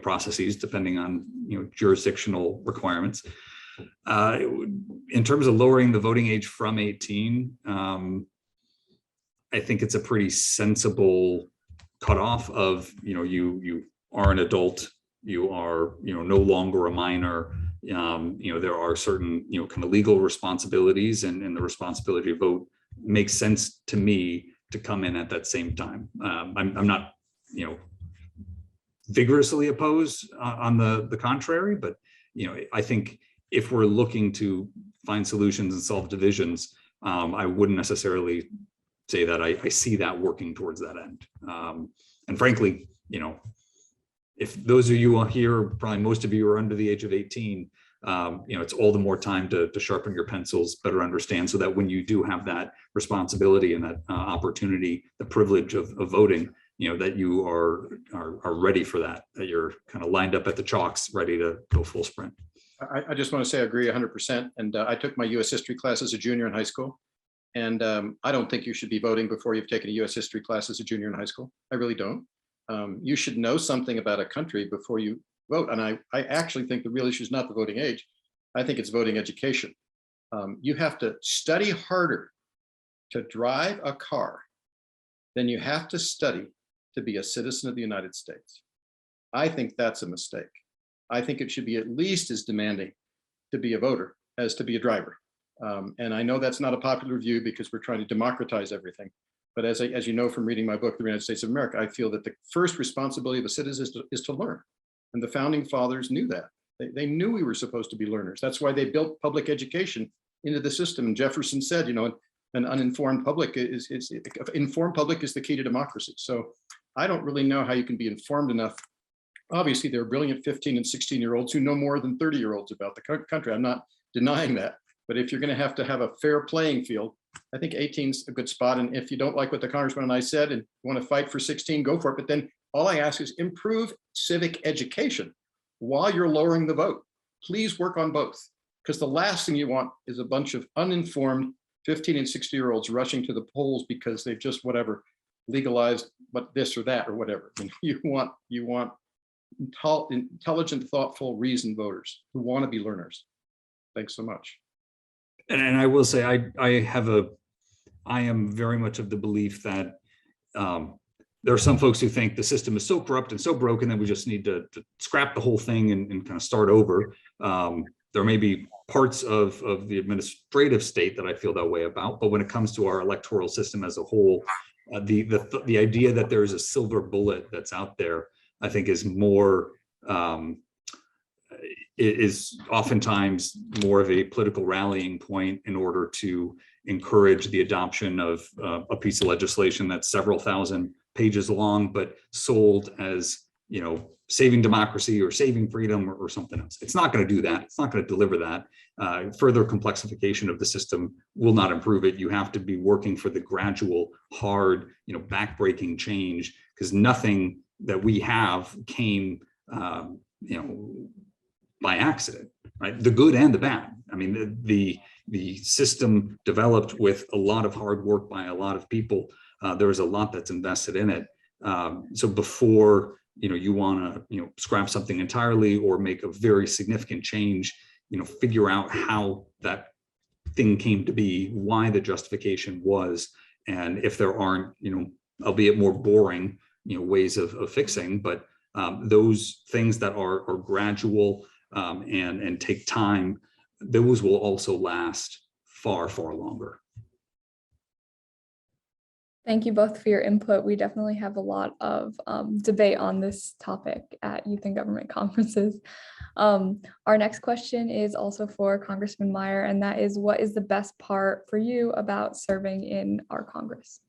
processes, depending on, jurisdictional requirements. In terms of lowering the voting age from 18, I think it's a pretty sensible cutoff of, you are an adult, you are, no longer a minor. There are certain, kind of legal responsibilities, and the responsibility to vote makes sense to me to come in at that same time. I'm not, vigorously opposed on the contrary, but, I think if we're looking to find solutions and solve divisions, I wouldn't necessarily say that I see that working towards that end. And frankly, if those of you here, probably most of you are under the age of 18, it's all the more time to sharpen your pencils, better understand, so that when you do have that responsibility and that opportunity, the privilege of voting, that you are ready for that you're kind of lined up at the chalks, ready to go full sprint. I just want to say I agree 100%. And I took my U.S. history class as a junior in high school. And I don't think you should be voting before you've taken a U.S. history class as a junior in high school. I really don't. You should know something about a country before you vote. And I actually think the real issue is not the voting age. I think it's voting education. You have to study harder to drive a car than you have to study to be a citizen of the United States. I think that's a mistake. I think it should be at least as demanding to be a voter as to be a driver. And I know that's not a popular view because we're trying to democratize everything. But as you know from reading my book, The United States of America, I feel that the first responsibility of a citizen is to learn. And the founding fathers knew that. They knew we were supposed to be learners. That's why they built public education into the system. And Jefferson said, an uninformed public informed public is the key to democracy. So I don't really know how you can be informed enough. Obviously, there are brilliant 15 and 16-year-olds who know more than 30-year-olds about the country. I'm not denying that. But if you're going to have a fair playing field, I think 18 is a good spot. And if you don't like what the congressman and I said and want to fight for 16, go for it. But then all I ask is improve civic education while you're lowering the vote. Please work on both, because the last thing you want is a bunch of uninformed 15 and 60-year-olds rushing to the polls because they've just legalized this or that or whatever. And you want intelligent, thoughtful, reasoned voters who want to be learners. Thanks so much. And I will say, I am very much of the belief that there are some folks who think the system is so corrupt and so broken that we just need to scrap the whole thing and kind of start over. There may be parts of the administrative state that I feel that way about. But when it comes to our electoral system as a whole, the idea that there is a silver bullet that's out there, I think is more, is oftentimes more of a political rallying point in order to encourage the adoption of a piece of legislation that's several thousand pages long, but sold as, saving democracy or saving freedom or something else. It's not going to do that. It's not going to deliver that. Further complexification of the system will not improve it. You have to be working for the gradual, hard, backbreaking change, because nothing that we have came, by accident, right? The good and the bad. I mean, the system developed with a lot of hard work by a lot of people. There was a lot that's invested in it. So before you want to scrap something entirely or make a very significant change, figure out how that thing came to be, why the justification was, and if there aren't albeit more boring ways of fixing, but those things that are gradual and take time, those will also last far longer. Thank you both for your input. We definitely have a lot of debate on this topic at Youth and Government conferences. Our next question is also for Congressman Meijer, and that is, what is the best part for you about serving in our Congress?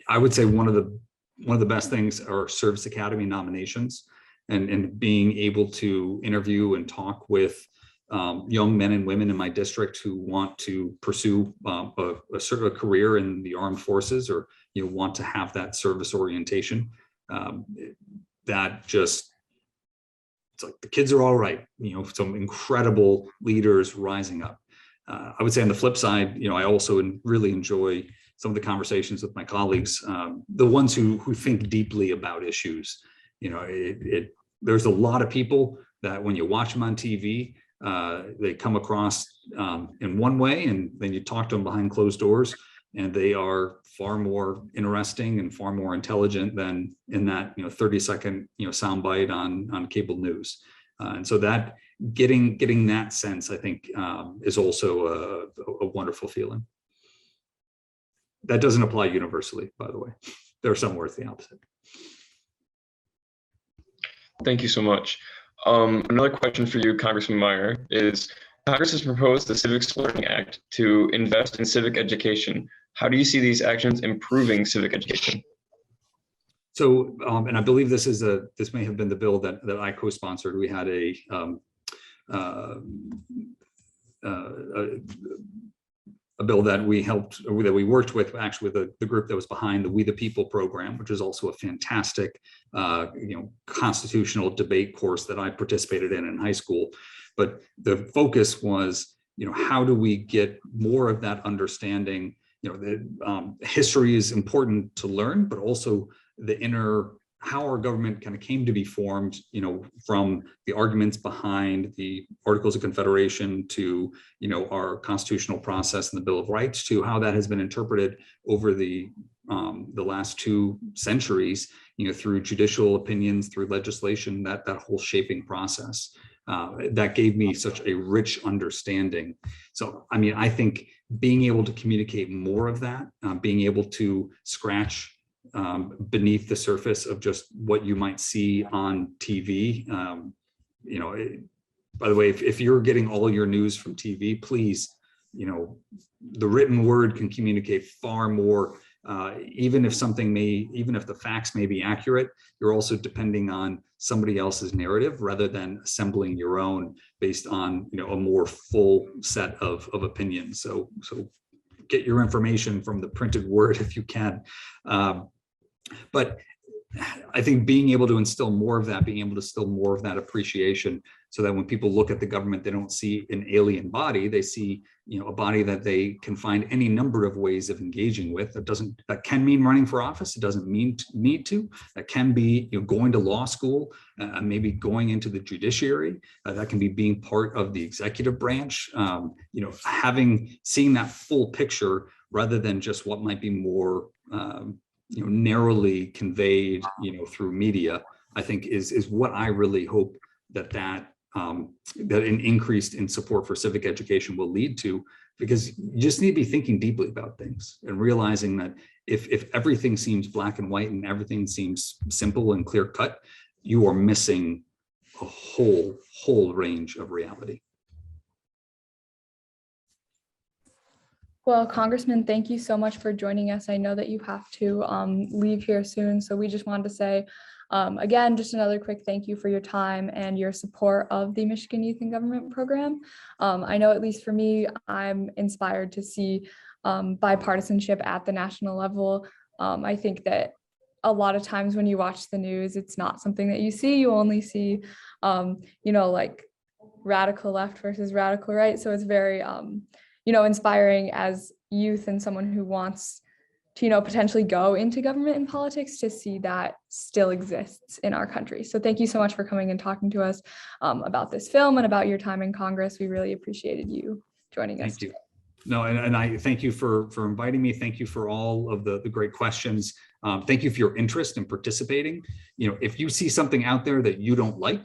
I would say one of the best things are Service Academy nominations, and being able to interview and talk with young men and women in my district who want to pursue a sort of career in the armed forces, or want to have that service orientation. That just, it's like the kids are all right. Some incredible leaders rising up. I would say on the flip side, I also really enjoy some of the conversations with my colleagues, the ones who think deeply about issues. There's a lot of people that when you watch them on TV, they come across in one way, and then you talk to them behind closed doors, and they are far more interesting and far more intelligent than in that 30-second soundbite on cable news. And so that getting that sense, I think, is also a wonderful feeling. That doesn't apply universally, by the way. There are some where it's the opposite. Thank you so much. Another question for you, Congressman Meijer, is Congress has proposed the Civics Learning Act to invest in civic education. How do you see these actions improving civic education? So, and I believe this may have been the bill that I co-sponsored. We had a bill that we worked with, actually, with the group that was behind the We the People program, which is also a fantastic constitutional debate course that I participated in high school. But the focus was, how do we get more of that understanding? That history is important to learn, but also the inner, how our government kind of came to be formed, from the arguments behind the Articles of Confederation to, our constitutional process and the Bill of Rights, to how that has been interpreted over the last 2 centuries, through judicial opinions, through legislation, that whole shaping process. That gave me such a rich understanding. So, I mean, I think being able to communicate more of that, being able to scratch beneath the surface of just what you might see on TV. By the way, if you're getting all your news from TV, please, the written word can communicate far more. Even if the facts may be accurate, you're also depending on somebody else's narrative rather than assembling your own based on a more full set of opinions. So get your information from the printed word if you can. But I think being able to instill more of that, being able to instill more of that appreciation, so that when people look at the government, they don't see an alien body, they see, a body that they can find any number of ways of engaging with. That can mean running for office. It doesn't mean need to. That can be, going to law school, maybe going into the judiciary. That can be being part of the executive branch. Seeing that full picture rather than just what might be more narrowly conveyed, through media, I think is what I really hope that that an increase in support for civic education will lead to, because you just need to be thinking deeply about things and realizing that if everything seems black and white and everything seems simple and clear cut, you are missing a whole range of reality. Well, Congressman, thank you so much for joining us. I know that you have to leave here soon, so we just wanted to say, again, just another quick thank you for your time and your support of the Michigan Youth in Government program. I know, at least for me, I'm inspired to see bipartisanship at the national level. I think that a lot of times when you watch the news, it's not something that you see. You only see, like radical left versus radical right. So it's very inspiring as youth and someone who wants to, potentially go into government and politics, to see that still exists in our country. So thank you so much for coming and talking to us about this film and about your time in Congress. We really appreciated you joining us. Thank you. No, and I thank you for inviting me. Thank you for all of the great questions. Thank you for your interest in participating. If you see something out there that you don't like,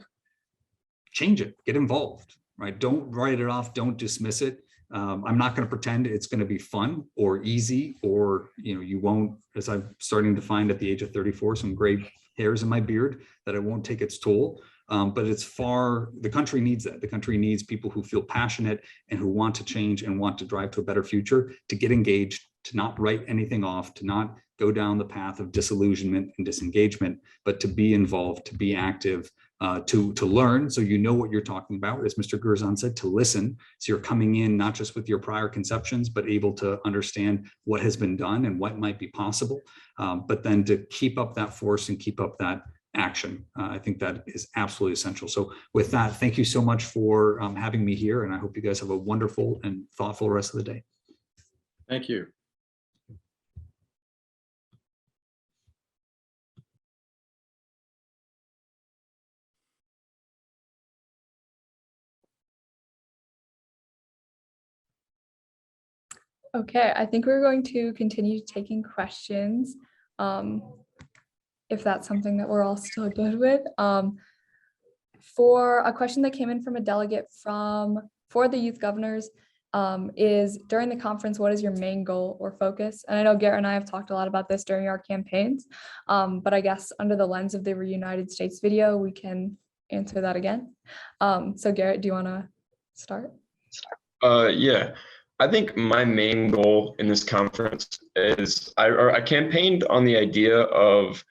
change it, get involved, right? Don't write it off, don't dismiss it. I'm not going to pretend it's going to be fun or easy, or you won't, as I'm starting to find at the age of 34, some gray hairs in my beard, that it won't take its toll. But the country needs that. The country needs people who feel passionate and who want to change and want to drive to a better future, to get engaged, to not write anything off, to not go down the path of disillusionment and disengagement, but to be involved, to be active, to learn, so you know what you're talking about, as Mr. Gerzon said, to listen, so you're coming in not just with your prior conceptions, but able to understand what has been done and what might be possible, but then to keep up that force and keep up that action. I think that is absolutely essential. So with that, thank you so much for having me here, and I hope you guys have a wonderful and thoughtful rest of the day. Thank you. Okay, I think we're going to continue taking questions, if that's something that we're all still good with. For a question that came in from a delegate for the youth governors, is during the conference, what is your main goal or focus? And I know Garrett and I have talked a lot about this during our campaigns, but I guess under the lens of the Reunited States video, we can answer that again. So Garrett, do you want to start? Yeah. I think my main goal in this conference is I campaigned on the idea of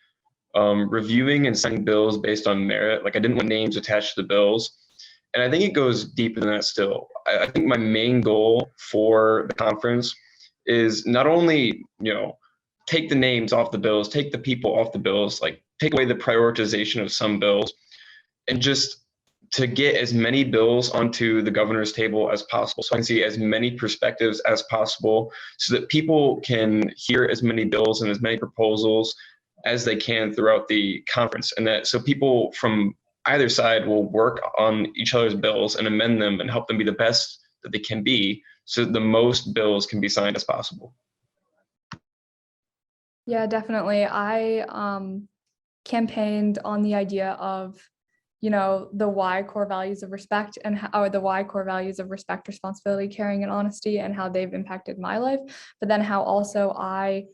reviewing and signing bills based on merit. Like, I didn't want names attached to the bills. And I think it goes deeper than that still. I think my main goal for the conference is not only, take the names off the bills, take the people off the bills, like take away the prioritization of some bills, and just to get as many bills onto the governor's table as possible, so I can see as many perspectives as possible, so that people can hear as many bills and as many proposals as they can throughout the conference, and that so people from either side will work on each other's bills and amend them and help them be the best that they can be, so that the most bills can be signed as possible. Yeah, definitely. I campaigned on the idea of the Y core values of respect and the Y core values of respect, responsibility, caring, and honesty, and how they've impacted my life. But then how also I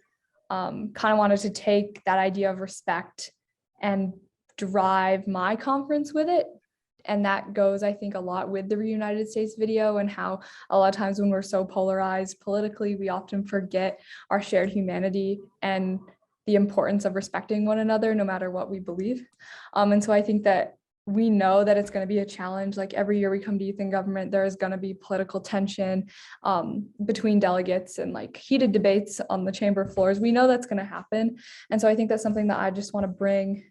kind of wanted to take that idea of respect and drive my conference with it. And that goes, I think, a lot with the Reunited States video, and how a lot of times when we're so polarized politically, we often forget our shared humanity and the importance of respecting one another, no matter what we believe. And so I think that we know that it's going to be a challenge. Like, every year we come to youth in government, there is going to be political tension between delegates and like heated debates on the chamber floors. We know that's going to happen. And so I think that's something that I just want to bring,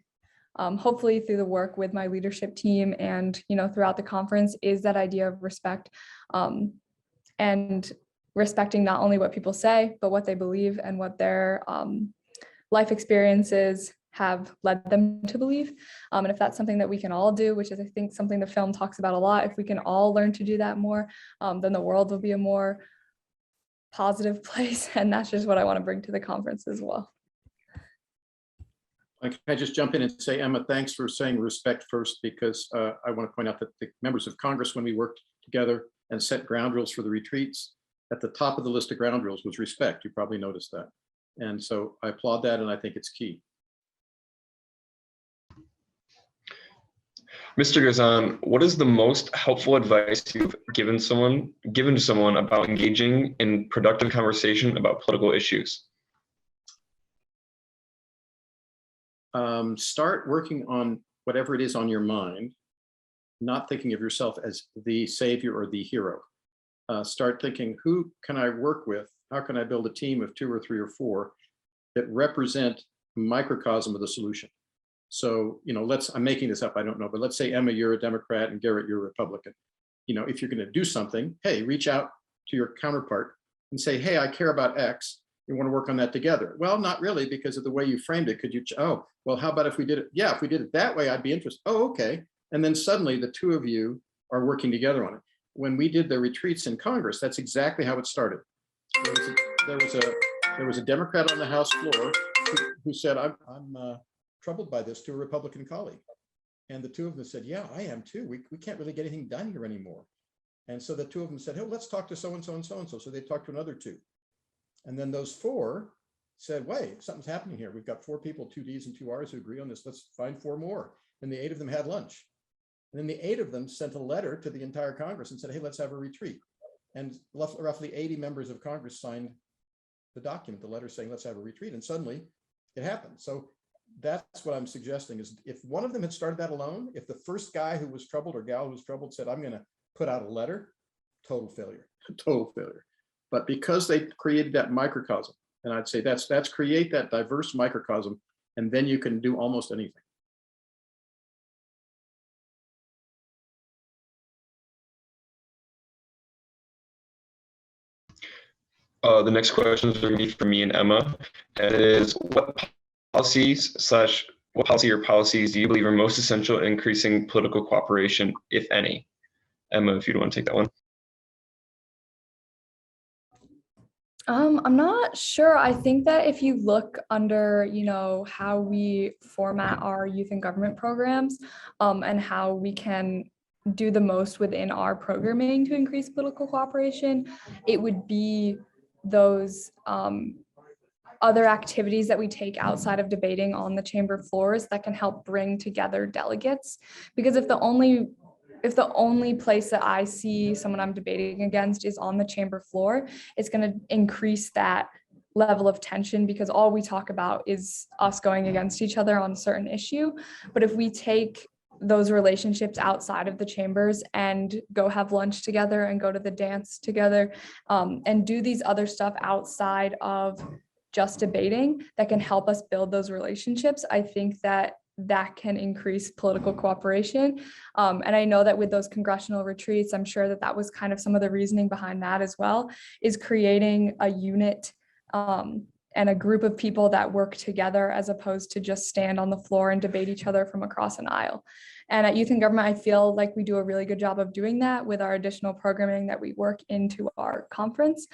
hopefully through the work with my leadership team and, throughout the conference, is that idea of respect, and respecting not only what people say, but what they believe and what their life experiences have led them to believe. And if that's something that we can all do, which is, I think, something the film talks about a lot, if we can all learn to do that more, then the world will be a more positive place. And that's just what I want to bring to the conference as well. Can I just jump in and say, Emma, thanks for saying respect first, because I want to point out that the members of Congress, when we worked together and set ground rules for the retreats, at the top of the list of ground rules was respect. You probably noticed that. And so I applaud that, and I think it's key. Mr. Gerzon, what is the most helpful advice you've given to someone about engaging in productive conversation about political issues? Start working on whatever it is on your mind, not thinking of yourself as the savior or the hero. Start thinking, who can I work with? How can I build a team of 2 or 3 or 4 that represent a microcosm of the solution? So, you know, I'm making this up, I don't know, but let's say, Emma, you're a Democrat and Garrett, you're a Republican. You know, if you're going to do something, hey, reach out to your counterpart and say, hey, I care about X. You want to work on that together? Well, not really, because of the way you framed it. Could you, oh, well, how about if we did it? Yeah, if we did it that way, I'd be interested. Oh, okay. And then suddenly the 2 of you are working together on it. When we did the retreats in Congress, that's exactly how it started. There was a Democrat on the House floor who said, I'm troubled by this, to a Republican colleague. And the 2 of them said, yeah, I am too. We can't really get anything done here anymore. And so the 2 of them said, hey, let's talk to so-and-so and so-and-so. So they talked to another 2. And then those 4 said, wait, something's happening here. We've got 4 people, 2 Ds and 2 Rs who agree on this. Let's find 4 more. And the 8 of them had lunch. And then the 8 of them sent a letter to the entire Congress and said, hey, let's have a retreat. And roughly 80 members of Congress signed the document, the letter saying, let's have a retreat. And suddenly it happened. So that's what I'm suggesting, is if one of them had started that alone, if the first guy who was troubled or gal who was troubled said, I'm going to put out a letter, total failure, total failure. But because they created that microcosm, and I'd say that's create that diverse microcosm, and then you can do almost anything. The next question is going to be for me and Emma, and it is, what policy or policies do you believe are most essential in increasing political cooperation, if any? Emma, if you'd want to take that one. I'm not sure. I think that if you look under, you know, how we format our youth and government programs, and how we can do the most within our programming to increase political cooperation, it would be those other activities that we take outside of debating on the chamber floors that can help bring together delegates. Because if the only place that I see someone I'm debating against is on the chamber floor, it's going to increase that level of tension, because all we talk about is us going against each other on a certain issue. But if we take those relationships outside of the chambers and go have lunch together and go to the dance together, and do these other stuff outside of just debating that can help us build those relationships, I think that can increase political cooperation. And I know that with those congressional retreats, I'm sure that was kind of some of the reasoning behind that as well, is creating a unit and a group of people that work together, as opposed to just stand on the floor and debate each other from across an aisle. And at Youth and Government, I feel like we do a really good job of doing that with our additional programming that we work into our conference.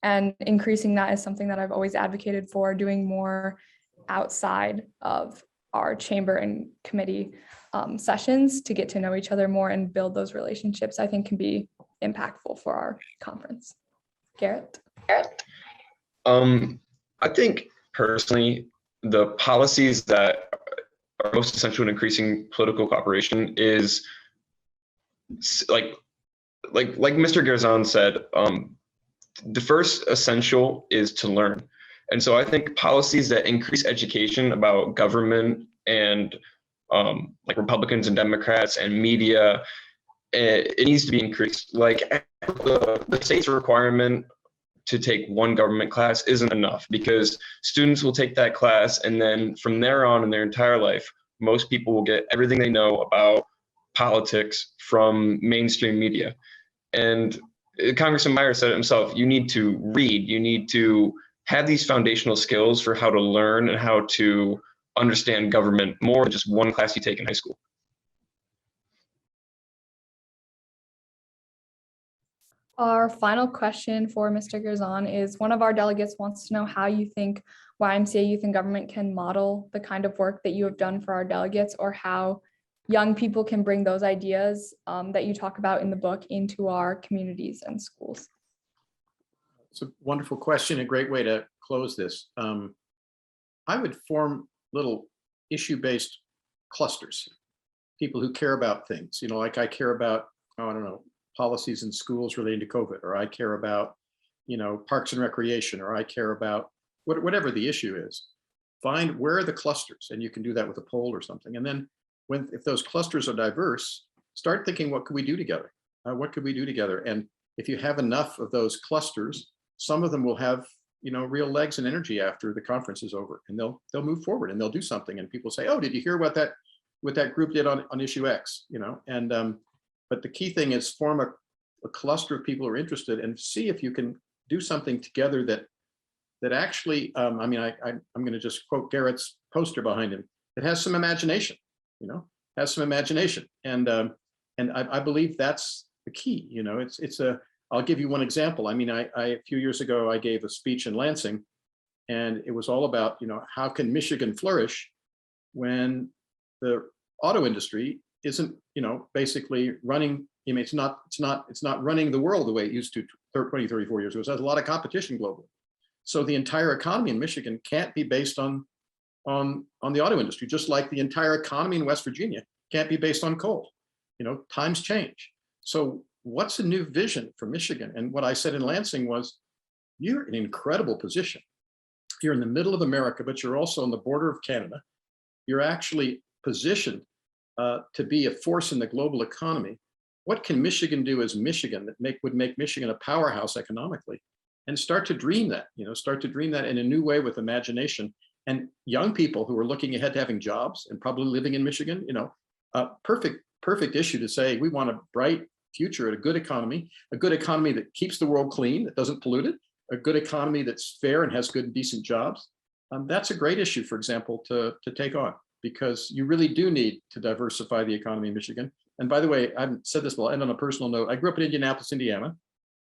And increasing that is something that I've always advocated for, doing more outside of our chamber and committee sessions to get to know each other more and build those relationships, I think can be impactful for our conference. Garrett? I think personally, the policies that are most essential in increasing political cooperation is like Mr. Gerzon said, the first essential is to learn. And so I think policies that increase education about government and like Republicans and Democrats and media, it needs to be increased. Like the state's requirement to take one government class isn't enough, because students will take that class, and then from there on in their entire life, most people will get everything they know about politics from mainstream media. And Congressman Meijer said it himself, you need to read, you need to have these foundational skills for how to learn and how to understand government more than just one class you take in high school. Our final question for Mr. Gerzon is, one of our delegates wants to know how you think YMCA Youth in Government can model the kind of work that you have done for our delegates, or how young people can bring those ideas that you talk about in the book into our communities and schools. It's a wonderful question, a great way to close this. I would form little issue-based clusters, people who care about things, you know, like I care about, oh, I don't know, policies in schools relating to COVID, or I care about, you know, parks and recreation, or I care about whatever the issue is. Find where are the clusters, and you can do that with a poll or something. And then if those clusters are diverse, start thinking, what could we do together? What could we do together? And if you have enough of those clusters, some of them will have, you know, real legs and energy after the conference is over, and they'll move forward and they'll do something. And people say, oh, did you hear what that group did on issue X? You know, and but the key thing is form a cluster of people who are interested, and see if you can do something together that actually, I mean, I'm going to just quote Garrett's poster behind him. It has some imagination, you know, has some imagination, and I believe that's the key. You know, I'll give you one example. I mean, a few years ago, I gave a speech in Lansing, and it was all about, you know, how can Michigan flourish when the auto industry isn't, you know, basically running, I mean, it's not running the world the way it used to 20, 34 years ago. So there's a lot of competition globally. So the entire economy in Michigan can't be based on the auto industry, just like the entire economy in West Virginia can't be based on coal. You know, times change. So what's a new vision for Michigan? And what I said in Lansing was, you're in an incredible position. You're in the middle of America, but you're also on the border of Canada. You're actually positioned to be a force in the global economy. What can Michigan do as Michigan that would make Michigan a powerhouse economically? And start to dream that, you know, start to dream that in a new way with imagination. And young people who are looking ahead to having jobs and probably living in Michigan, you know, perfect issue to say, we want a bright future, a good economy that keeps the world clean, that doesn't pollute it, a good economy that's fair and has good and decent jobs. That's a great issue, for example, to take on, because you really do need to diversify the economy in Michigan. And by the way, I haven't said this, but I'll end on a personal note. I grew up in Indianapolis, Indiana.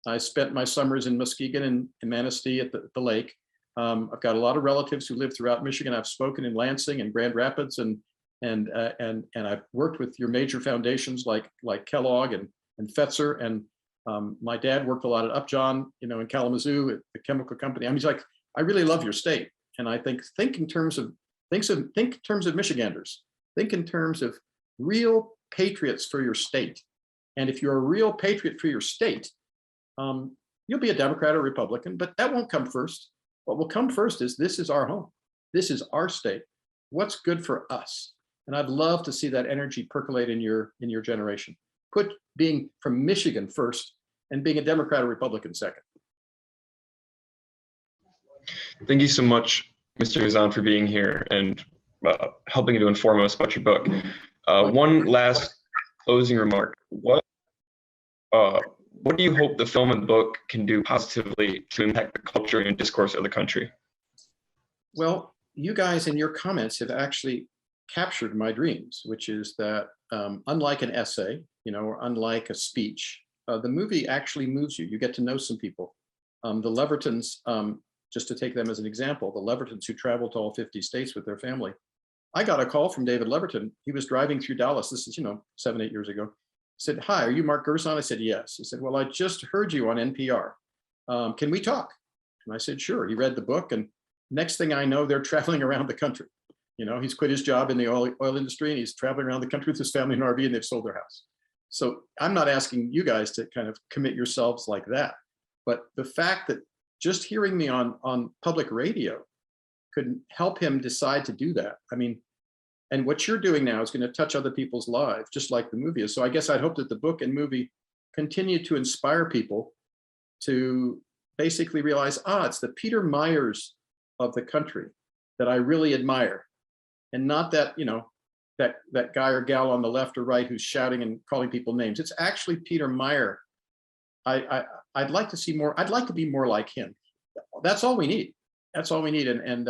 I spent my summers in Muskegon and in Manistee at the lake. I've got a lot of relatives who live throughout Michigan. I've spoken in Lansing and Grand Rapids, and I've worked with your major foundations like Kellogg and Fetzer. And my dad worked a lot at Upjohn, you know, in Kalamazoo at the chemical company. I mean, it's like, I really love your state. And I think in terms of Michiganders. Think in terms of real patriots for your state. And if you're a real patriot for your state, you'll be a Democrat or Republican, but that won't come first. What will come first is, this is our home. This is our state. What's good for us? And I'd love to see that energy percolate in your generation. Put being from Michigan first and being a Democrat or Republican second. Thank you so much, Mr. Gerzon, for being here and helping to inform us about your book. One last closing remark. What do you hope the film and book can do positively to impact the culture and discourse of the country? Well, you guys in your comments have actually captured my dreams, which is that unlike an essay, you know, or unlike a speech, the movie actually moves you. You get to know some people. The Levertons, just to take them as an example, the Levertons who traveled to all 50 states with their family. I got a call from David Leverton. He was driving through Dallas. This is, 7, 8 years ago. He said, "Hi, are you Mark Gerzon?" I said, "Yes." He said, "Well, I just heard you on NPR. Can we talk?" And I said, "Sure." He read the book, and next thing I know, they're traveling around the country. He's quit his job in the oil industry, and he's traveling around the country with his family in an RV, and they've sold their house. So I'm not asking you guys to kind of commit yourselves like that, but the fact that just hearing me on public radio could help him decide to do that. I mean, and what you're doing now is going to touch other people's lives, just like the movie is. So I guess I'd hope that the book and movie continue to inspire people to basically realize, it's the Peter Myers of the country that I really admire, and not that, that guy or gal on the left or right who's shouting and calling people names. It's actually Peter Meyer. I'd like to see more. I'd like to be more like him. That's all we need. That's all we need. And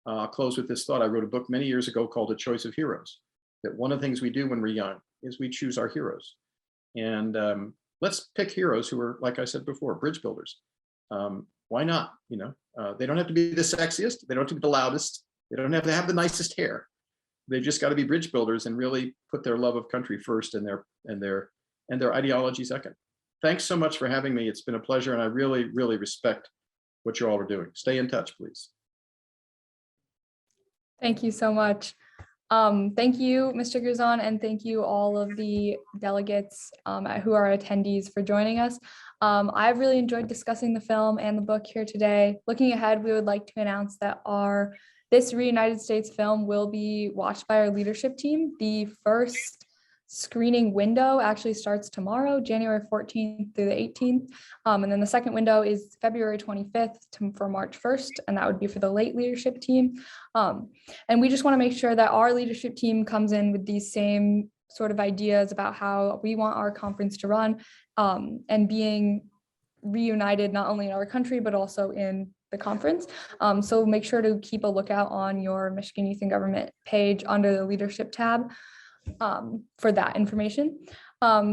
I'll close with this thought. I wrote a book many years ago called A Choice of Heroes, that one of the things we do when we're young is we choose our heroes. And let's pick heroes who are, like I said before, bridge builders. Why not? They don't have to be the sexiest. They don't have to be the loudest. They don't have to have the nicest hair. They just got to be bridge builders and really put their love of country first and their ideology second. Thanks so much for having me. It's been a pleasure, and I really, really respect what you all are doing. Stay in touch, please. Thank you so much. Thank you, Mr. Gerzon, and thank you all of the delegates who are attendees for joining us. I've really enjoyed discussing the film and the book here today. Looking ahead, we would like to announce that this Reunited States film will be watched by our leadership team. The first screening window actually starts tomorrow, January 14th through the 18th. And then the second window is February 25th for March 1st, and that would be for the late leadership team. And we just want to make sure that our leadership team comes in with these same sort of ideas about how we want our conference to run, and being reunited not only in our country, but also in the conference. So make sure to keep a lookout on your Michigan Youth in Government page under the leadership tab for that information.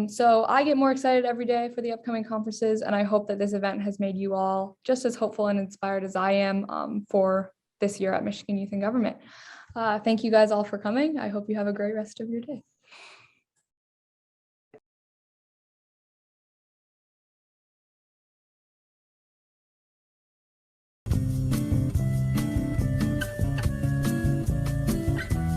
So I get more excited every day for the upcoming conferences, and I hope that this event has made you all just as hopeful and inspired as I am for this year at Michigan Youth in Government. Thank you guys all for coming. I hope you have a great rest of your day.